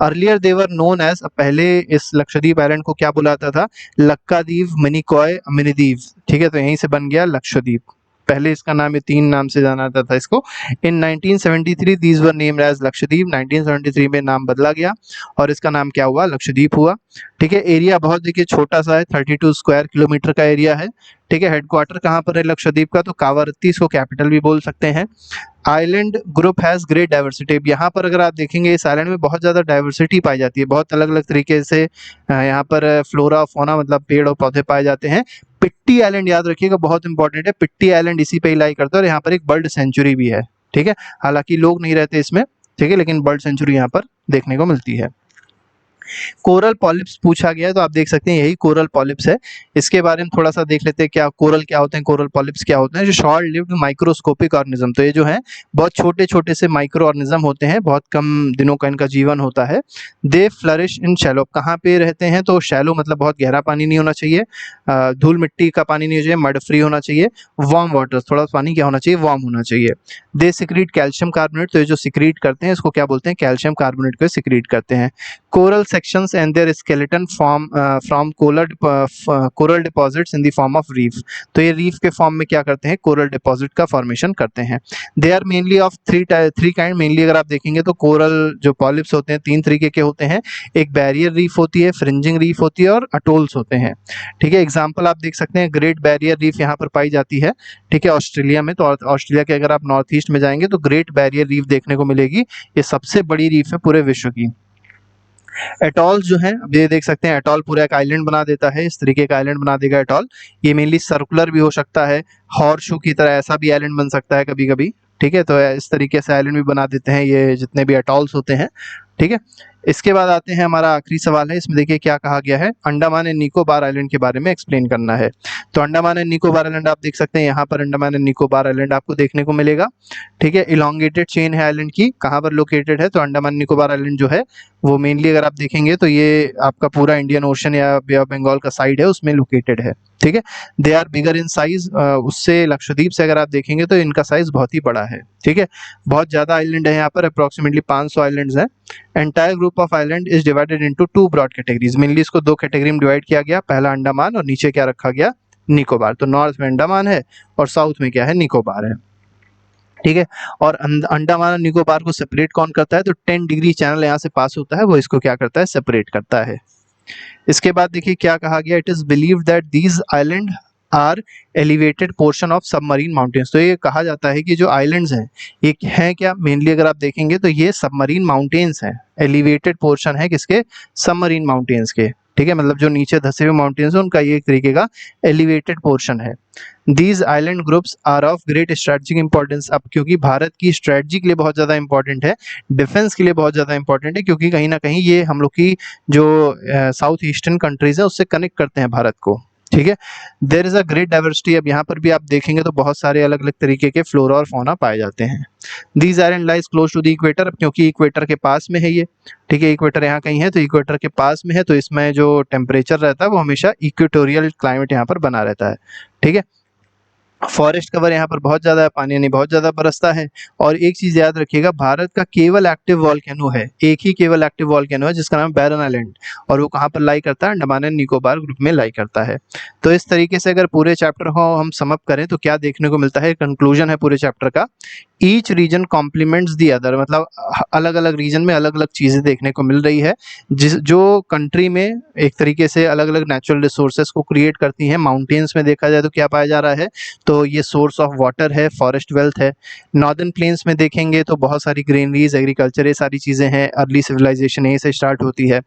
अर्लियर देवर नोन एज, पहले इस लक्षद्वीप आइलैंड को क्या बुलाता था, लक्कादीव, मिनिकॉय, मिनिदीव। ठीक है, तो यहीं से बन गया लक्षद्वीप। पहले इसका नाम ये 3 नाम से जाना जाता था इसको। In 1973 these were named as Lakshadweep. 1973 में नाम बदला गया और इसका नाम क्या हुआ, लक्षद्वीप हुआ। ठीक है, एरिया बहुत देखिए छोटा सा है, 32 स्क्वायर किलोमीटर का एरिया है। ठीक है, हेडक्वार्टर कहाँ पर है लक्षद्वीप का, तो कावारत्ती, इसको कैपिटल भी बोल सकते हैं। Island group has great diversity. यहाँ पर अगर आप देखेंगे इस आइलैंड में बहुत ज़्यादा डाइवर्सिटी पाई जाती है, बहुत अलग अलग तरीके से यहाँ पर फ्लोरा फोना मतलब पेड़ और पौधे पाए जाते हैं। पिट्टी आइलैंड याद रखिएगा, बहुत इंपॉर्टेंट है, पिट्टी आइलैंड इसी पे ही लाई करता है, और यहाँ पर एक बर्ड सेंचुरी भी है। ठीक है, हालांकि लोग नहीं रहते इसमें, ठीक है, लेकिन बर्ड सेंचुरी यहाँ पर देखने को मिलती है। कोरल पॉलिप्स पूछा गया है, तो आप देख सकते हैं यही कोरल पॉलिप्स है। इसके बारे में थोड़ा सा देख लेते हैं, क्या कोरल क्या होते हैं, कोरल पॉलिप्स क्या होते हैं। जो शॉर्ट लिव्ड माइक्रोस्कोपिक ऑर्गेनिज्म, तो ये जो है बहुत छोटे छोटे से माइक्रो ऑर्गेनिज्म होते हैं, बहुत कम दिनों का इनका जीवन होता है। दे फ्लरिश इन शैलो, कहाँ पे रहते हैं, तो शैलो मतलब बहुत गहरा पानी नहीं होना चाहिए, धूल मिट्टी का पानी नहीं होना चाहिए, मड फ्री होना चाहिए। वार्म वाटर, थोड़ा पानी क्या होना चाहिए, वार्म होना चाहिए। दे सिक्रीट कैल्शियम कार्बोनेट, तो ये जो सिक्रीट करते हैं इसको क्या बोलते हैं, कैल्शियम कार्बोनेट को सिक्रीट करते हैं। Coral sections and their skeleton form from coral deposits in the form of reef। तो ये रीफ के फॉर्म में क्या करते हैं, कोरल डिपॉजिट का फॉर्मेशन करते हैं। They are mainly of three kind. Mainly अगर आप देखेंगे तो कोरल जो पॉलिप्स होते हैं 3 तरीके के होते हैं, एक बैरियर रीफ होती है, फ्रिंजिंग रीफ होती है, और अटोल्स होते हैं। ठीक है, एग्जाम्पल आप देख सकते हैं, ग्रेट बैरियर रीफ यहाँ पर पाई जाती है। ठीक है, ऑस्ट्रेलिया में, तो ऑस्ट्रेलिया के अगर आप नॉर्थ ईस्ट में जाएंगे तो ग्रेट बैरियर रीफ देखने को मिलेगी, ये सबसे बड़ी रीफ है पूरे विश्व की। एटॉल्स जो हैं, अब ये देख सकते हैं, एटॉल पूरा एक आइलैंड बना देता है, इस तरीके का आइलैंड बना देगा एटॉल। ये मेनली सर्कुलर भी हो सकता है, हॉर्स शू की तरह ऐसा भी आइलैंड बन सकता है कभी कभी। ठीक है, तो इस तरीके से आइलैंड भी बना देते हैं ये जितने भी एटॉल्स होते हैं। ठीक है, इसके बाद आते हैं, हमारा आखिरी सवाल है, इसमें देखिए क्या कहा गया है, अंडमान एंड निकोबार आइलैंड के बारे में एक्सप्लेन करना है। तो अंडमान एंड निकोबार आइलैंड आप देख सकते हैं, यहाँ पर अंडमान एंड निकोबार आइलैंड आपको देखने को मिलेगा। ठीक है, इलोंगेटेड चेन है आइलैंड की, कहाँ पर लोकेटेड है, तो अंडमान निकोबार आइलैंड जो है वो मेनली अगर आप देखेंगे तो ये आपका पूरा इंडियन ओशन या बे ऑफ बंगाल का साइड है उसमें लोकेटेड है। ठीक है, they are bigger in size, उससे लक्षद्वीप से अगर आप देखेंगे तो इनका साइज बहुत ही बड़ा है। ठीक है, बहुत ज़्यादा आइलैंड है यहाँ पर, अप्रॉक्सीमेटली 500 आइलैंड्स हैं। Entire group of island is divided into 2 broad categories, mainly इसको 2 कैटेगरी में डिवाइड किया गया, पहला अंडमान और नीचे क्या रखा गया, निकोबार। तो नॉर्थ में अंडमान है और साउथ में क्या है, निकोबार है। ठीक है, और अंडमान और निकोबार को सेपरेट कौन करता है, तो 10 डिग्री चैनल यहाँ से पास होता है, वो इसको क्या करता है, सेपरेट करता है। इसके बाद देखिए क्या कहा गया, it is believed that these island are elevated portion of submarine mountains. तो ये कहा जाता है कि जो आइलैंड्स हैं ये हैं क्या, मेनली अगर आप देखेंगे तो ये सबमरीन माउंटेन्स हैं, एलिवेटेड पोर्शन है किसके, सबमरीन माउंटेन्स के। ठीक है, मतलब जो नीचे धसे हुए माउंटेन्स हैं उनका ये एक तरीके का एलिवेटेड पोर्शन है। These island groups are of great strategic importance. अब क्योंकि भारत की स्ट्रेटजी के लिए बहुत ज़्यादा इंपॉर्टेंट है, डिफेंस के लिए बहुत ज़्यादा इंपॉर्टेंट है, क्योंकि कहीं ना कहीं ये हम लोग की जो साउथ ईस्टर्न कंट्रीज है उससे कनेक्ट करते हैं भारत को। ठीक है, there is a great diversity. अब यहाँ पर भी आप देखेंगे तो बहुत सारे अलग अलग तरीके के फ्लोरा और फौना पाए जाते हैं। These island lies close to the equator. अब क्योंकि इक्वेटर के पास में है ये, ठीक है, इक्वेटर यहाँ कहीं है तो इक्वेटर के पास में है, तो इसमें जो टेम्परेचर रहता है वो हमेशा इक्वेटोरियल क्लाइमेट यहाँ पर बना रहता है। ठीक है, फॉरेस्ट कवर यहाँ पर बहुत ज़्यादा है, पानी नहीं बहुत ज़्यादा बरसता है। और एक चीज़ याद रखिएगा, भारत का केवल एक्टिव वॉल्केनो है, एक ही केवल एक्टिव वॉल्केनो है जिसका नाम बैरन आइलैंड, और वो कहाँ पर लाई करता है, अंडमान एंड निकोबार ग्रुप में लाई करता है। तो इस तरीके से अगर पूरे चैप्टर को हम समअप करें तो क्या देखने को मिलता है, कंक्लूजन है पूरे चैप्टर का, each region compliments the other. मतलब अलग अलग रीजन में अलग अलग चीज़ें देखने को मिल रही है, जिस जो कंट्री में एक तरीके से अलग अलग नेचुरल रिसोर्सेज को क्रिएट करती हैं। माउंटेन्स में देखा जाए तो क्या पाया जा रहा है, तो ये सोर्स ऑफ वाटर है, फॉरेस्ट वेल्थ है। नॉर्दर्न प्लेन्स में देखेंगे तो बहुत सारी ग्रीनरीज, एग्रीकल्चर, ये सारी चीज़ें हैं, अर्ली सिविलाइजेशन यहीं से स्टार्ट होती है।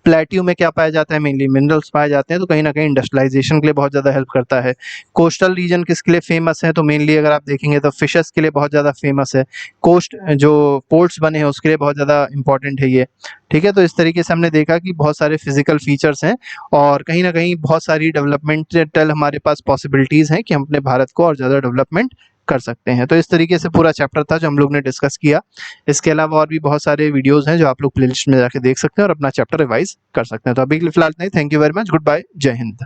प्लेट्यू में क्या पाया जाता है, मेनली मिनरल्स पाए जाते हैं, तो कहीं ना कहीं इंडस्ट्रियलाइजेशन के लिए बहुत ज़्यादा हेल्प करता है। कोस्टल रीजन किसके लिए फेमस है, तो मेनली अगर आप देखेंगे तो फिशेस के लिए बहुत ज़्यादा फेमस है। कोस्ट जो पोर्ट्स बने हैं उसके लिए बहुत ज़्यादा इंपॉर्टेंट है ये। ठीक है, तो इस तरीके से हमने देखा कि बहुत सारे फिजिकल फीचर्स हैं और कहीं ना कहीं बहुत सारी डेवलपमेंटल हमारे पास पॉसिबिलिटीज़ हैं कि हम अपने भारत को और ज़्यादा डेवलपमेंट कर सकते हैं। तो इस तरीके से पूरा चैप्टर था जो हम लोग ने डिस्कस किया। इसके अलावा और भी बहुत सारे वीडियोस हैं जो आप लोग प्लेलिस्ट में जाके देख सकते हैं और अपना चैप्टर रिवाइज कर सकते हैं। तो अभी के लिए फिलहाल नहीं, thank you very much, good bye, जय हिंद।